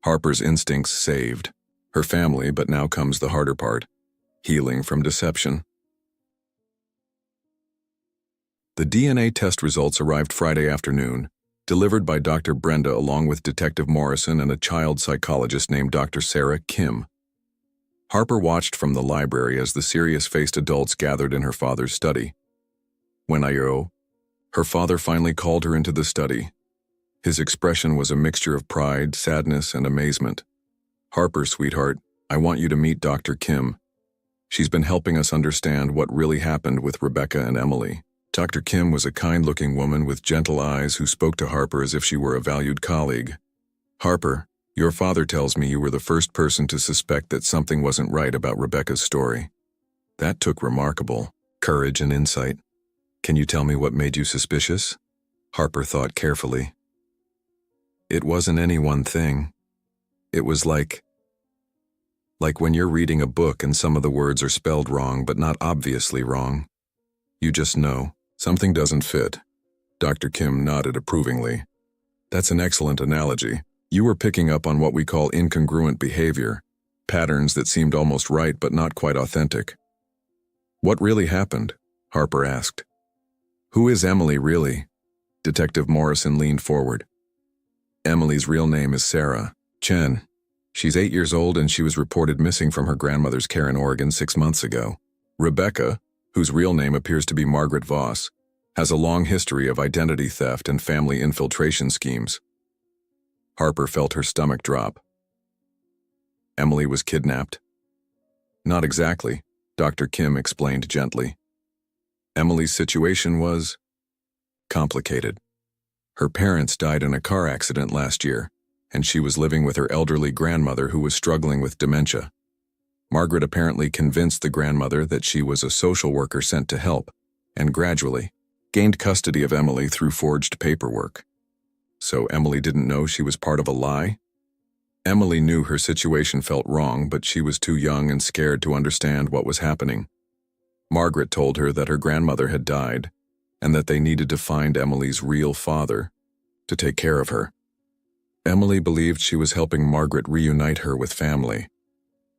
Harper's instincts saved her family, but now comes the harder part, healing from deception. The DNA test results arrived Friday afternoon, delivered by Dr. Brenda along with Detective Morrison and a child psychologist named Dr. Sarah Kim. Harper watched from the library as the serious-faced adults gathered in her father's study. When her father finally called her into the study. His expression was a mixture of pride, sadness, and amazement. Harper, sweetheart, I want you to meet Dr. Kim. She's been helping us understand what really happened with Rebecca and Emily. Dr. Kim was a kind-looking woman with gentle eyes who spoke to Harper as if she were a valued colleague. Harper, your father tells me you were the first person to suspect that something wasn't right about Rebecca's story. That took remarkable courage and insight. Can you tell me what made you suspicious? Harper thought carefully. It wasn't any one thing. It was like when you're reading a book and some of the words are spelled wrong but not obviously wrong. You just know. Something doesn't fit. Dr. Kim nodded approvingly. That's an excellent analogy. You were picking up on what we call incongruent behavior, patterns that seemed almost right but not quite authentic. What really happened? Harper asked. Who is Emily really? Detective Morrison leaned forward. Emily's real name is Sarah Chen. She's 8 years old and she was reported missing from her grandmother's care in Oregon 6 months ago. Rebecca, whose real name appears to be Margaret Voss, has a long history of identity theft and family infiltration schemes. Harper felt her stomach drop. Emily was kidnapped? Not exactly, Dr. Kim explained gently. Emily's situation was complicated. Her parents died in a car accident last year, and she was living with her elderly grandmother who was struggling with dementia. Margaret apparently convinced the grandmother that she was a social worker sent to help, and gradually gained custody of Emily through forged paperwork. So Emily didn't know she was part of a lie? Emily knew her situation felt wrong, but she was too young and scared to understand what was happening. Margaret told her that her grandmother had died, and that they needed to find Emily's real father to take care of her. Emily believed she was helping Margaret reunite her with family.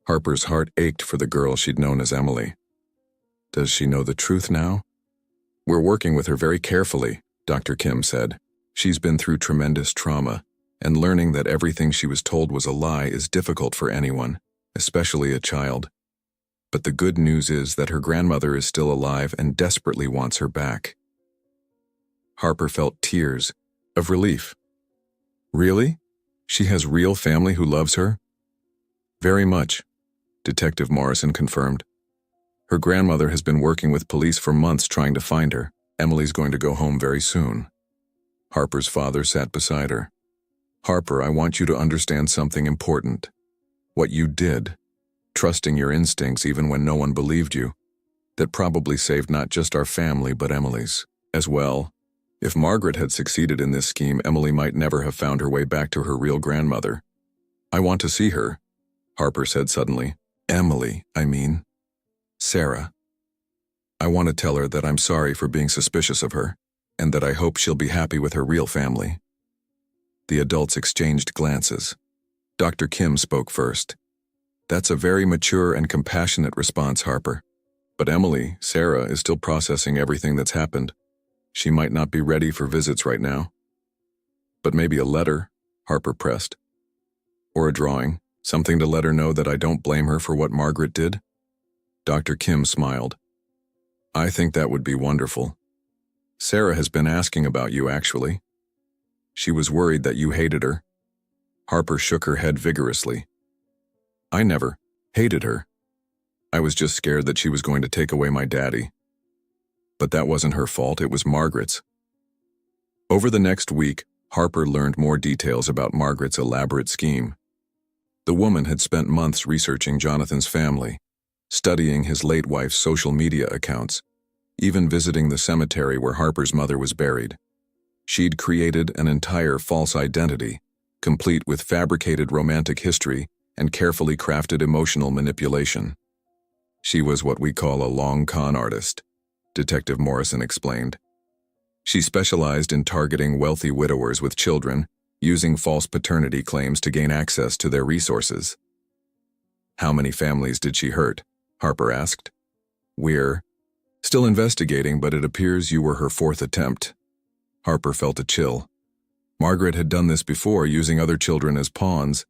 Harper's heart ached for the girl she'd known as Emily. Does she know the truth now? We're working with her very carefully, Dr. Kim said. She's been through tremendous trauma, and learning that everything she was told was a lie is difficult for anyone, especially a child. But the good news is that her grandmother is still alive and desperately wants her back. Harper felt tears of relief. Really? She has real family who loves her? Very much, Detective Morrison confirmed. Her grandmother has been working with police for months trying to find her. Emily's going to go home very soon. Harper's father sat beside her. Harper, I want you to understand something important. What you did, trusting your instincts even when no one believed you, that probably saved not just our family but Emily's as well. If Margaret had succeeded in this scheme, Emily might never have found her way back to her real grandmother. I want to see her, Harper said suddenly. Emily, I mean. Sarah. I want to tell her that I'm sorry for being suspicious of her, and that I hope she'll be happy with her real family. The adults exchanged glances. Dr. Kim spoke first. That's a very mature and compassionate response, Harper. But Emily, Sarah, is still processing everything that's happened. She might not be ready for visits right now. But maybe a letter, Harper pressed. Or a drawing, something to let her know that I don't blame her for what Margaret did. Dr. Kim smiled. I think that would be wonderful. Sarah has been asking about you, actually. She was worried that you hated her. Harper shook her head vigorously. I never hated her. I was just scared that she was going to take away my daddy. But that wasn't her fault, it was Margaret's. Over the next week, Harper learned more details about Margaret's elaborate scheme. The woman had spent months researching Jonathan's family, studying his late wife's social media accounts, even visiting the cemetery where Harper's mother was buried. She'd created an entire false identity, complete with fabricated romantic history and carefully crafted emotional manipulation. She was what we call a long con artist, Detective Morrison explained. She specialized in targeting wealthy widowers with children, using false paternity claims to gain access to their resources. How many families did she hurt? Harper asked. We're still investigating, but it appears you were her fourth attempt. Harper felt a chill. Margaret had done this before, using other children as pawns.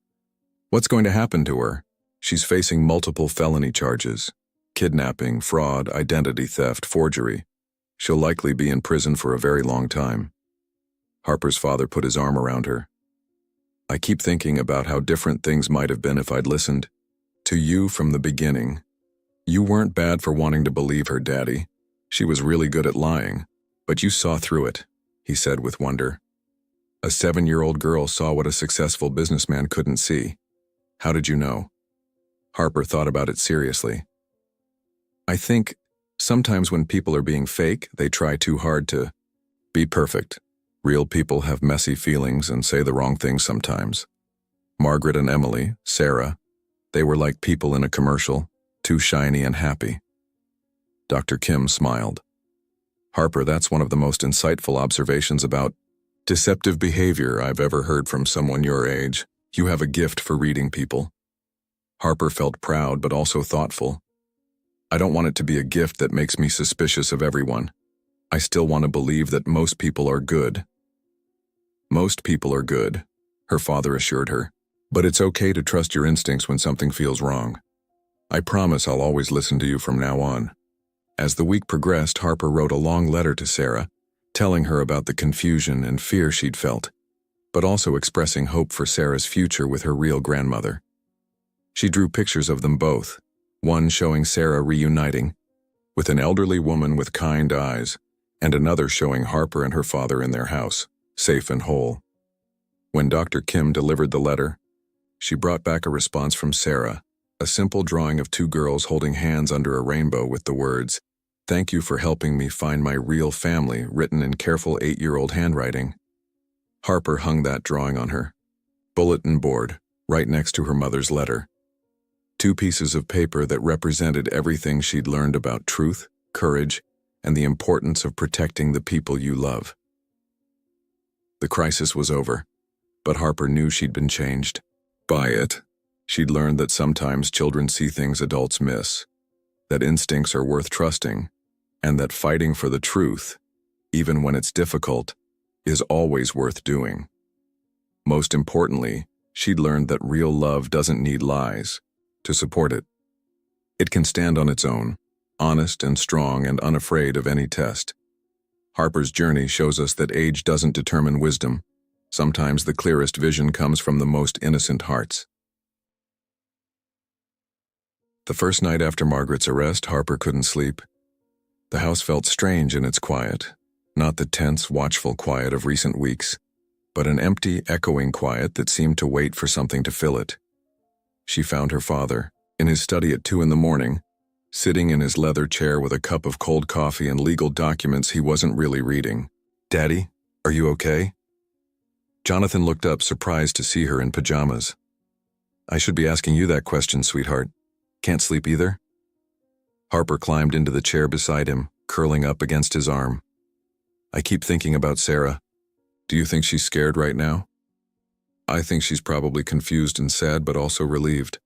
What's going to happen to her? She's facing multiple felony charges. Kidnapping, fraud, identity theft, forgery. She'll likely be in prison for a very long time. Harper's father put his arm around her. I keep thinking about how different things might have been if I'd listened to you from the beginning. You weren't bad for wanting to believe her, Daddy. She was really good at lying, but you saw through it, he said with wonder. A 7-year-old girl saw what a successful businessman couldn't see. How did you know? Harper thought about it seriously. I think sometimes when people are being fake, they try too hard to be perfect. Real people have messy feelings and say the wrong things sometimes. Margaret and Emily, Sarah, they were like people in a commercial, too shiny and happy. Dr. Kim smiled. Harper, that's one of the most insightful observations about deceptive behavior I've ever heard from someone your age. You have a gift for reading people. Harper felt proud but also thoughtful. I don't want it to be a gift that makes me suspicious of everyone. I still want to believe that most people are good. Most people are good, her father assured her, but it's okay to trust your instincts when something feels wrong. I promise I'll always listen to you from now on. As the week progressed, Harper wrote a long letter to Sarah, telling her about the confusion and fear she'd felt, but also expressing hope for Sarah's future with her real grandmother. She drew pictures of them both, one showing Sarah reuniting with an elderly woman with kind eyes, and another showing Harper and her father in their house, safe and whole. When Dr. Kim delivered the letter, she brought back a response from Sarah, a simple drawing of two girls holding hands under a rainbow with the words, "Thank you for helping me find my real family," written in careful 8-year-old handwriting. Harper hung that drawing on her bulletin board, right next to her mother's letter. Two pieces of paper that represented everything she'd learned about truth, courage, and the importance of protecting the people you love. The crisis was over, but Harper knew she'd been changed. By it, she'd learned that sometimes children see things adults miss, that instincts are worth trusting, and that fighting for the truth, even when it's difficult, is always worth doing. Most importantly, she'd learned that real love doesn't need lies to support it. It can stand on its own, honest and strong and unafraid of any test. Harper's journey shows us that age doesn't determine wisdom. Sometimes the clearest vision comes from the most innocent hearts. The first night after Margaret's arrest, Harper couldn't sleep. The house felt strange in its quiet, not the tense, watchful quiet of recent weeks, but an empty, echoing quiet that seemed to wait for something to fill it. She found her father, in his study at 2 a.m, sitting in his leather chair with a cup of cold coffee and legal documents he wasn't really reading. "Daddy, are you okay?" Jonathan looked up, surprised to see her in pajamas. "I should be asking you that question, sweetheart. Can't sleep either?" Harper climbed into the chair beside him, curling up against his arm. "I keep thinking about Sarah. Do you think she's scared right now?" "I think she's probably confused and sad, but also relieved.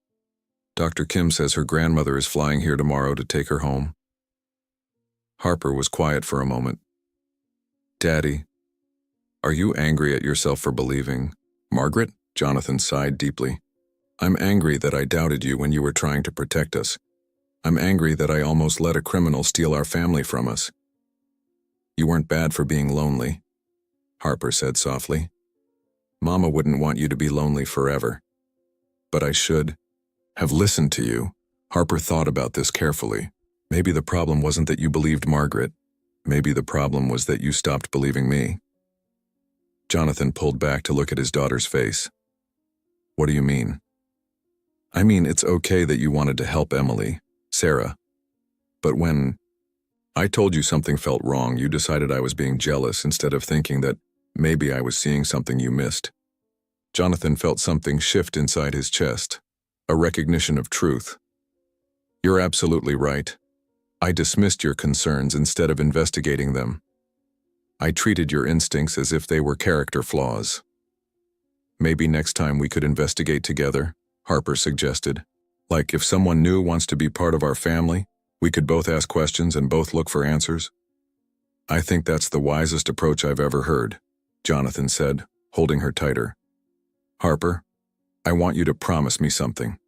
Dr. Kim says her grandmother is flying here tomorrow to take her home." Harper was quiet for a moment. "Daddy, are you angry at yourself for believing Margaret?" Jonathan sighed deeply. "I'm angry that I doubted you when you were trying to protect us. I'm angry that I almost let a criminal steal our family from us." "You weren't bad for being lonely," Harper said softly. "Mama wouldn't want you to be lonely forever. But I should have listened to you." Harper thought about this carefully. Maybe the problem wasn't that you believed Margaret. Maybe the problem was that you stopped believing me. Jonathan pulled back to look at his daughter's face. "What do you mean?" "I mean, it's okay that you wanted to help Emily, Sarah. But when I told you something felt wrong, you decided I was being jealous instead of thinking that maybe I was seeing something you missed." Jonathan felt something shift inside his chest, a recognition of truth. "You're absolutely right. I dismissed your concerns instead of investigating them. I treated your instincts as if they were character flaws." "Maybe next time we could investigate together," Harper suggested. "Like if someone new wants to be part of our family, we could both ask questions and both look for answers." "I think that's the wisest approach I've ever heard," Jonathan said, holding her tighter. "Harper, I want you to promise me something.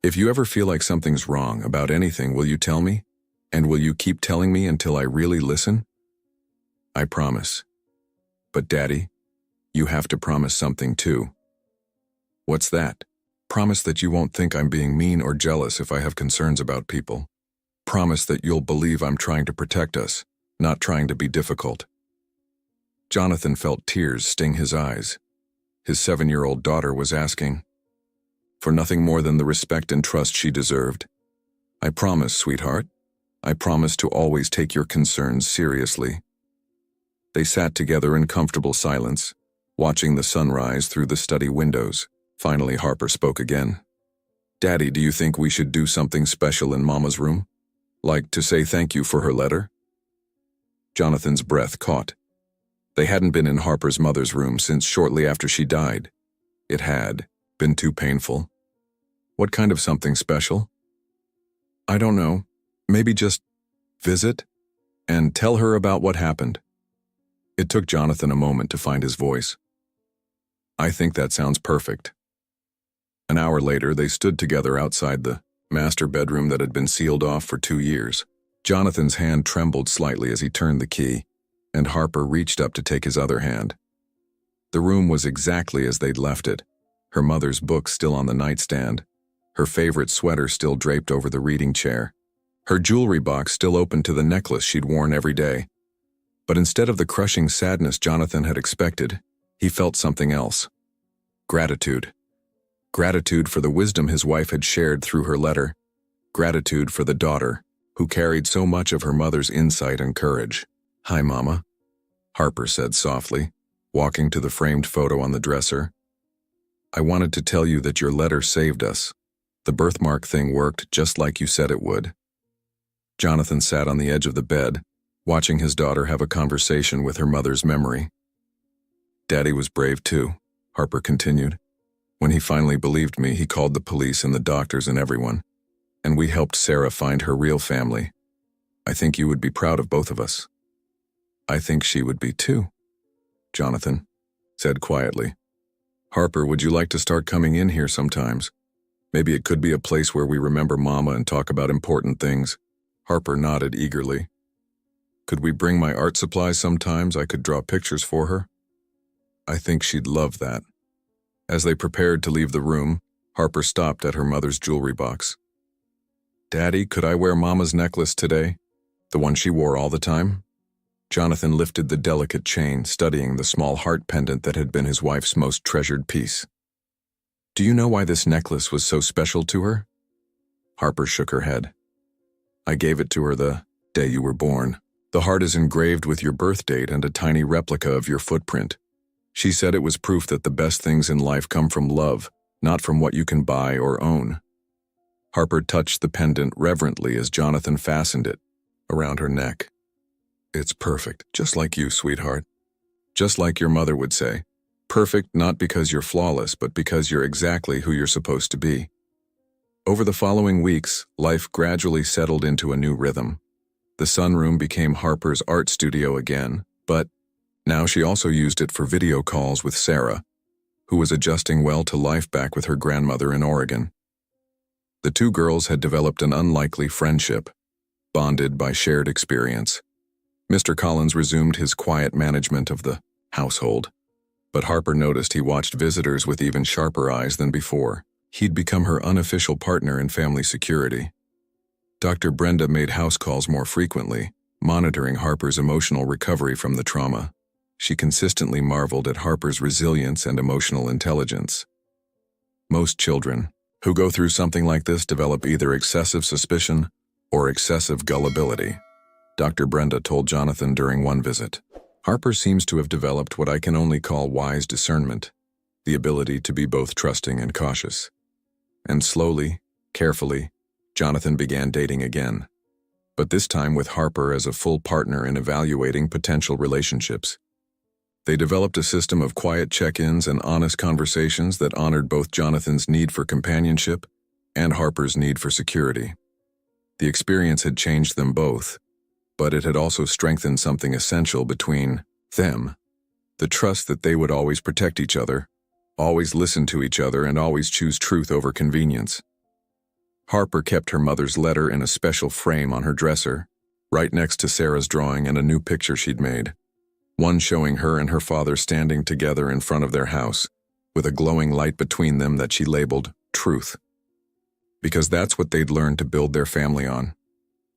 If you ever feel like something's wrong about anything, will you tell me? And will you keep telling me until I really listen?" "I promise. But Daddy, you have to promise something too." "What's that?" "Promise that you won't think I'm being mean or jealous if I have concerns about people. Promise that you'll believe I'm trying to protect us, not trying to be difficult." Jonathan felt tears sting his eyes. His 7-year-old daughter was asking for nothing more than the respect and trust she deserved. "I promise, sweetheart. I promise to always take your concerns seriously." They sat together in comfortable silence, watching the sunrise through the study windows. Finally, Harper spoke again. "Daddy, do you think we should do something special in Mama's room? Like to say thank you for her letter?" Jonathan's breath caught. They hadn't been in Harper's mother's room since shortly after she died. It had been too painful. "What kind of something special?" "I don't know. Maybe just visit and tell her about what happened." It took Jonathan a moment to find his voice. "I think that sounds perfect." An hour later, they stood together outside the master bedroom that had been sealed off for 2 years. Jonathan's hand trembled slightly as he turned the key, and Harper reached up to take his other hand. The room was exactly as they'd left it, her mother's book still on the nightstand, her favorite sweater still draped over the reading chair, her jewelry box still open to the necklace she'd worn every day. But instead of the crushing sadness Jonathan had expected, he felt something else. Gratitude. Gratitude for the wisdom his wife had shared through her letter. Gratitude for the daughter, who carried so much of her mother's insight and courage. "Hi, Mama," Harper said softly, walking to the framed photo on the dresser. "I wanted to tell you that your letter saved us. The birthmark thing worked just like you said it would." Jonathan sat on the edge of the bed, watching his daughter have a conversation with her mother's memory. "Daddy was brave too," Harper continued. "When he finally believed me, he called the police and the doctors and everyone. And we helped Sarah find her real family. I think you would be proud of both of us." "I think she would be too," Jonathan said quietly. "Harper, would you like to start coming in here sometimes? Maybe it could be a place where we remember Mama and talk about important things." Harper nodded eagerly. "Could we bring my art supplies sometimes? I could draw pictures for her." "I think she'd love that." As they prepared to leave the room, Harper stopped at her mother's jewelry box. "Daddy, could I wear Mama's necklace today? The one she wore all the time?" Jonathan lifted the delicate chain, studying the small heart pendant that had been his wife's most treasured piece. "Do you know why this necklace was so special to her?" Harper shook her head. "I gave it to her the day you were born. The heart is engraved with your birth date and a tiny replica of your footprint. She said it was proof that the best things in life come from love, not from what you can buy or own." Harper touched the pendant reverently as Jonathan fastened it around her neck. "It's perfect, just like you, sweetheart. Just like your mother would say. Perfect not because you're flawless, but because you're exactly who you're supposed to be." Over the following weeks, life gradually settled into a new rhythm. The sunroom became Harper's art studio again, but now she also used it for video calls with Sarah, who was adjusting well to life back with her grandmother in Oregon. The two girls had developed an unlikely friendship, bonded by shared experience. Mr. Collins resumed his quiet management of the household, but Harper noticed he watched visitors with even sharper eyes than before. He'd become her unofficial partner in family security. Dr. Brenda made house calls more frequently, monitoring Harper's emotional recovery from the trauma. She consistently marveled at Harper's resilience and emotional intelligence. Most children who go through something like this develop either excessive suspicion or excessive gullibility, Dr. Brenda told Jonathan during one visit. Harper seems to have developed what I can only call wise discernment, the ability to be both trusting and cautious. And slowly, carefully, Jonathan began dating again, but this time with Harper as a full partner in evaluating potential relationships. They developed a system of quiet check-ins and honest conversations that honored both Jonathan's need for companionship and Harper's need for security. The experience had changed them both, but it had also strengthened something essential between them: the trust that they would always protect each other, always listen to each other, and always choose truth over convenience. Harper kept her mother's letter in a special frame on her dresser, right next to Sarah's drawing and a new picture she'd made, one showing her and her father standing together in front of their house, with a glowing light between them that she labeled truth. Because that's what they'd learned to build their family on.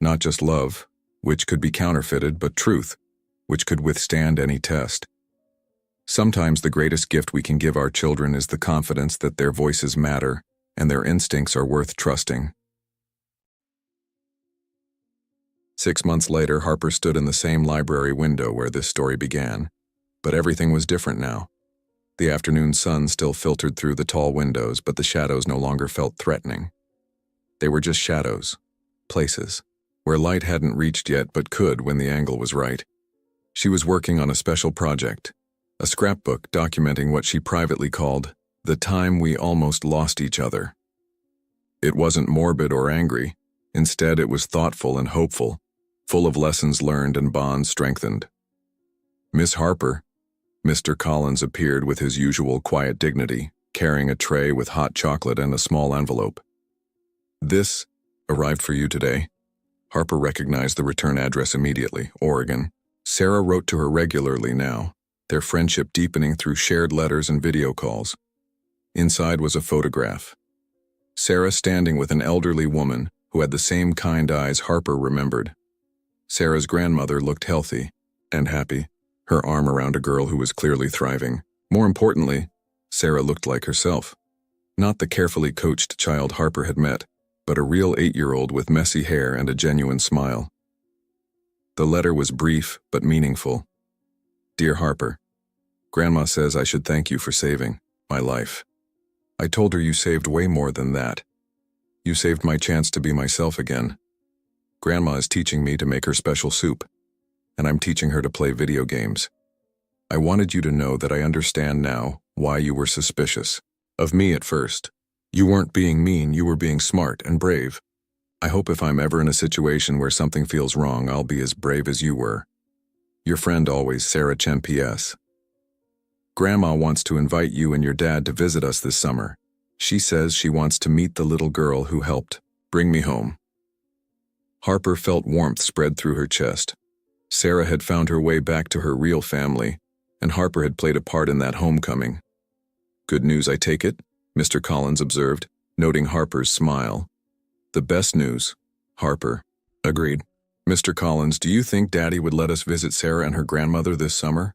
Not just love, which could be counterfeited, but truth, which could withstand any test. Sometimes the greatest gift we can give our children is the confidence that their voices matter and their instincts are worth trusting. 6 months later, Harper stood in the same library window where this story began, but everything was different now. The afternoon sun still filtered through the tall windows, but the shadows no longer felt threatening. They were just shadows, places, where light hadn't reached yet but could when the angle was right. She was working on a special project, a scrapbook documenting what she privately called the time we almost lost each other. It wasn't morbid or angry. Instead, it was thoughtful and hopeful, full of lessons learned and bonds strengthened. "Miss Harper," Mr. Collins appeared with his usual quiet dignity, carrying a tray with hot chocolate and a small envelope. "This arrived for you today." Harper recognized the return address immediately, Oregon. Sarah wrote to her regularly now, their friendship deepening through shared letters and video calls. Inside was a photograph. Sarah standing with an elderly woman who had the same kind eyes Harper remembered. Sarah's grandmother looked healthy and happy, her arm around a girl who was clearly thriving. More importantly, Sarah looked like herself. Not the carefully coached child Harper had met, but a real 8-year-old with messy hair and a genuine smile. The letter was brief but meaningful. Dear Harper, Grandma says I should thank you for saving my life. I told her you saved way more than that. You saved my chance to be myself again. Grandma is teaching me to make her special soup, and I'm teaching her to play video games. I wanted you to know that I understand now why you were suspicious of me at first. You weren't being mean, you were being smart and brave. I hope if I'm ever in a situation where something feels wrong, I'll be as brave as you were. Your friend always, Sarah Chen PS. Grandma wants to invite you and your dad to visit us this summer. She says she wants to meet the little girl who helped bring me home. Harper felt warmth spread through her chest. Sarah had found her way back to her real family, and Harper had played a part in that homecoming. Good news, I take it, Mr. Collins observed, noting Harper's smile. The best news, Harper agreed. Mr. Collins, do you think Daddy would let us visit Sarah and her grandmother this summer?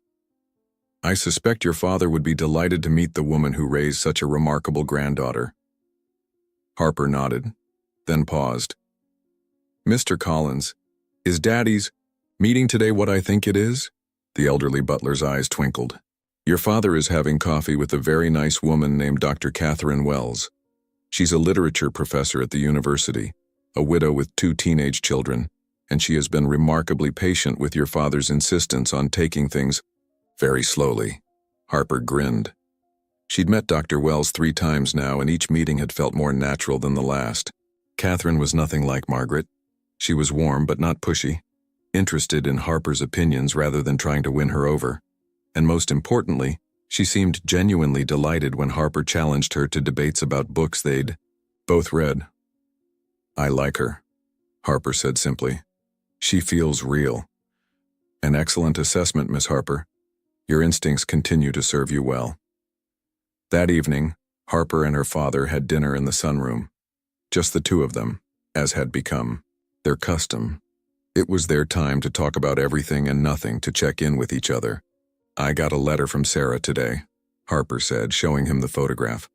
I suspect your father would be delighted to meet the woman who raised such a remarkable granddaughter. Harper nodded, then paused. Mr. Collins, is Daddy's meeting today what I think it is? The elderly butler's eyes twinkled. Your father is having coffee with a very nice woman named Dr. Catherine Wells. She's a literature professor at the university, a widow with 2 teenage children, and she has been remarkably patient with your father's insistence on taking things very slowly. Harper grinned. She'd met Dr. Wells 3 times now, and each meeting had felt more natural than the last. Catherine was nothing like Margaret. She was warm but not pushy, interested in Harper's opinions rather than trying to win her over. And most importantly, she seemed genuinely delighted when Harper challenged her to debates about books they'd both read. I like her, Harper said simply. She feels real. An excellent assessment, Miss Harper. Your instincts continue to serve you well. That evening, Harper and her father had dinner in the sunroom. Just the 2 of them, as had become their custom. It was their time to talk about everything and nothing, to check in with each other. I got a letter from Sarah today, Harper said, showing him the photograph.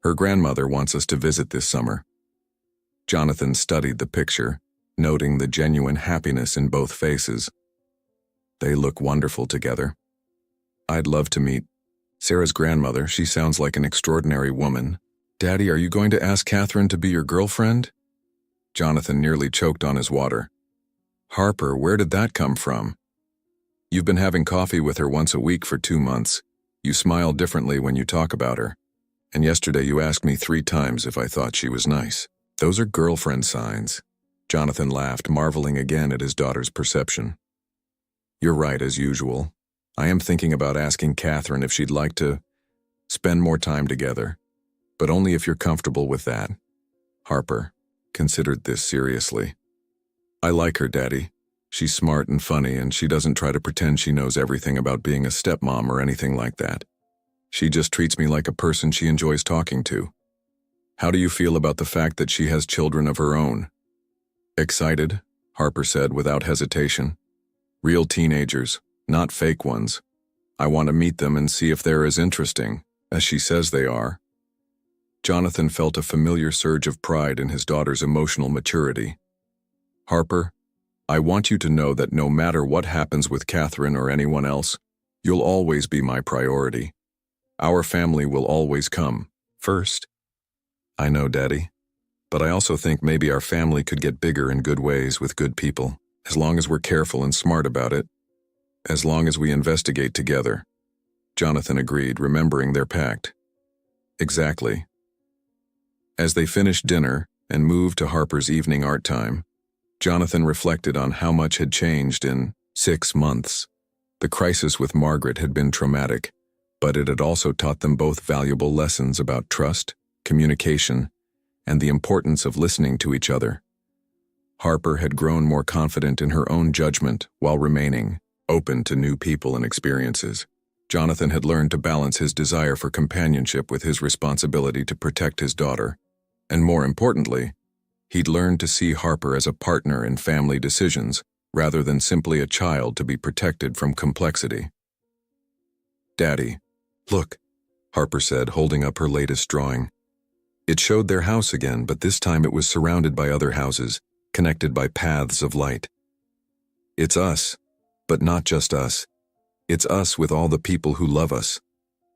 Her grandmother wants us to visit this summer. Jonathan studied the picture, noting the genuine happiness in both faces. They look wonderful together. I'd love to meet Sarah's grandmother. She sounds like an extraordinary woman. Daddy, are you going to ask Catherine to be your girlfriend? Jonathan nearly choked on his water. Harper, where did that come from? You've been having coffee with her once a week for 2 months. You smile differently when you talk about her. And yesterday you asked me 3 times if I thought she was nice. Those are girlfriend signs. Jonathan laughed, marveling again at his daughter's perception. You're right, as usual. I am thinking about asking Catherine if she'd like to spend more time together, but only if you're comfortable with that. Harper considered this seriously. I like her, Daddy. She's smart and funny, and she doesn't try to pretend she knows everything about being a stepmom or anything like that. She just treats me like a person she enjoys talking to. How do you feel about the fact that she has children of her own? Excited, Harper said without hesitation. Real teenagers, not fake ones. I want to meet them and see if they're as interesting as she says they are. Jonathan felt a familiar surge of pride in his daughter's emotional maturity. Harper, I want you to know that no matter what happens with Catherine or anyone else, you'll always be my priority. Our family will always come first. I know, Daddy, but I also think maybe our family could get bigger in good ways with good people, as long as we're careful and smart about it. As long as we investigate together. Jonathan agreed, remembering their pact. Exactly. As they finished dinner and moved to Harper's evening art time, Jonathan reflected on how much had changed in 6 months. The crisis with Margaret had been traumatic, but it had also taught them both valuable lessons about trust, communication, and the importance of listening to each other. Harper had grown more confident in her own judgment while remaining open to new people and experiences. Jonathan had learned to balance his desire for companionship with his responsibility to protect his daughter. And more importantly, he'd learned to see Harper as a partner in family decisions rather than simply a child to be protected from complexity. Daddy, look, Harper said, holding up her latest drawing. It showed their house again, but this time it was surrounded by other houses, connected by paths of light. It's us, but not just us. It's us with all the people who love us.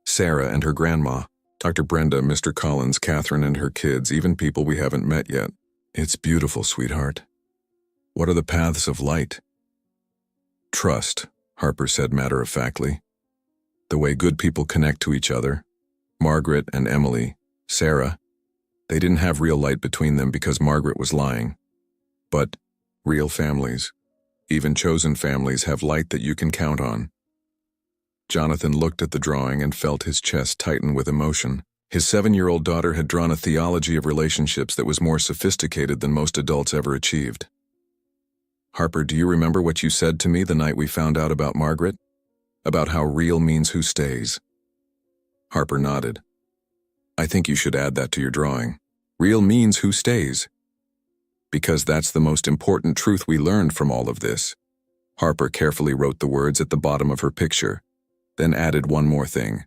Sarah and her grandma, Dr. Brenda, Mr. Collins, Catherine and her kids, even people we haven't met yet. It's beautiful, sweetheart. What are the paths of light? Trust, Harper said matter-of-factly. The way good people connect to each other. Margaret and Emily, Sarah, they didn't have real light between them because Margaret was lying. But real families, even chosen families, have light that you can count on. Jonathan looked at the drawing and felt his chest tighten with emotion. His 7-year-old daughter had drawn a theology of relationships that was more sophisticated than most adults ever achieved. Harper, do you remember what you said to me the night we found out about Margaret? About how real means who stays? Harper nodded. I think you should add that to your drawing. Real means who stays. Because that's the most important truth we learned from all of this. Harper carefully wrote the words at the bottom of her picture, then added one more thing.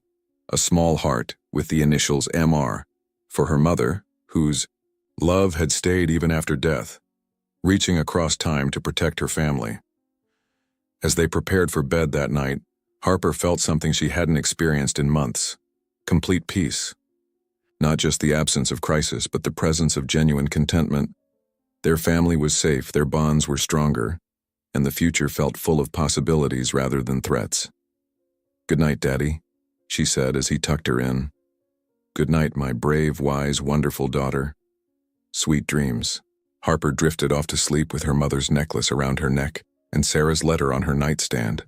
A small heart with the initials MR, for her mother, whose love had stayed even after death, reaching across time to protect her family. As they prepared for bed that night, Harper felt something she hadn't experienced in months. Complete peace. Not just the absence of crisis, but the presence of genuine contentment. Their family was safe, their bonds were stronger, and the future felt full of possibilities rather than threats. Good night, Daddy, she said as he tucked her in. Good night, my brave, wise, wonderful daughter. Sweet dreams. Harper drifted off to sleep with her mother's necklace around her neck and Sarah's letter on her nightstand.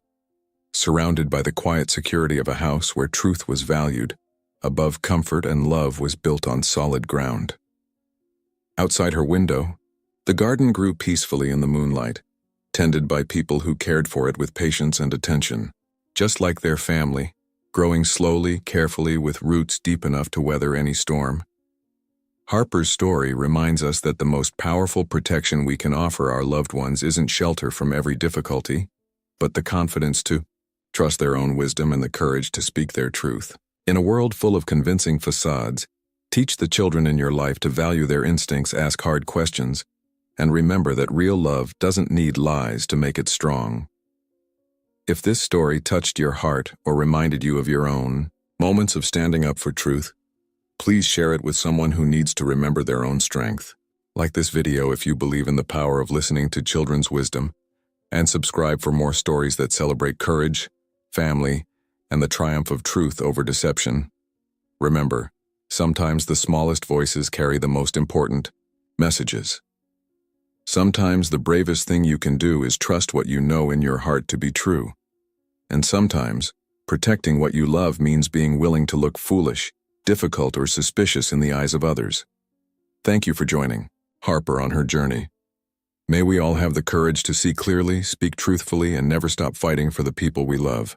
Surrounded by the quiet security of a house where truth was valued, above comfort and love was built on solid ground. Outside her window, the garden grew peacefully in the moonlight, tended by people who cared for it with patience and attention, just like their family, growing slowly, carefully, with roots deep enough to weather any storm. Harper's story reminds us that the most powerful protection we can offer our loved ones isn't shelter from every difficulty, but the confidence to trust their own wisdom and the courage to speak their truth. In a world full of convincing facades, teach the children in your life to value their instincts, ask hard questions, and remember that real love doesn't need lies to make it strong. If this story touched your heart or reminded you of your own moments of standing up for truth, please share it with someone who needs to remember their own strength. Like this video if you believe in the power of listening to children's wisdom, and subscribe for more stories that celebrate courage, family, and the triumph of truth over deception. Remember, sometimes the smallest voices carry the most important messages. Sometimes the bravest thing you can do is trust what you know in your heart to be true. And sometimes, protecting what you love means being willing to look foolish, difficult, or suspicious in the eyes of others. Thank you for joining Harper on her journey. May we all have the courage to see clearly, speak truthfully, and never stop fighting for the people we love.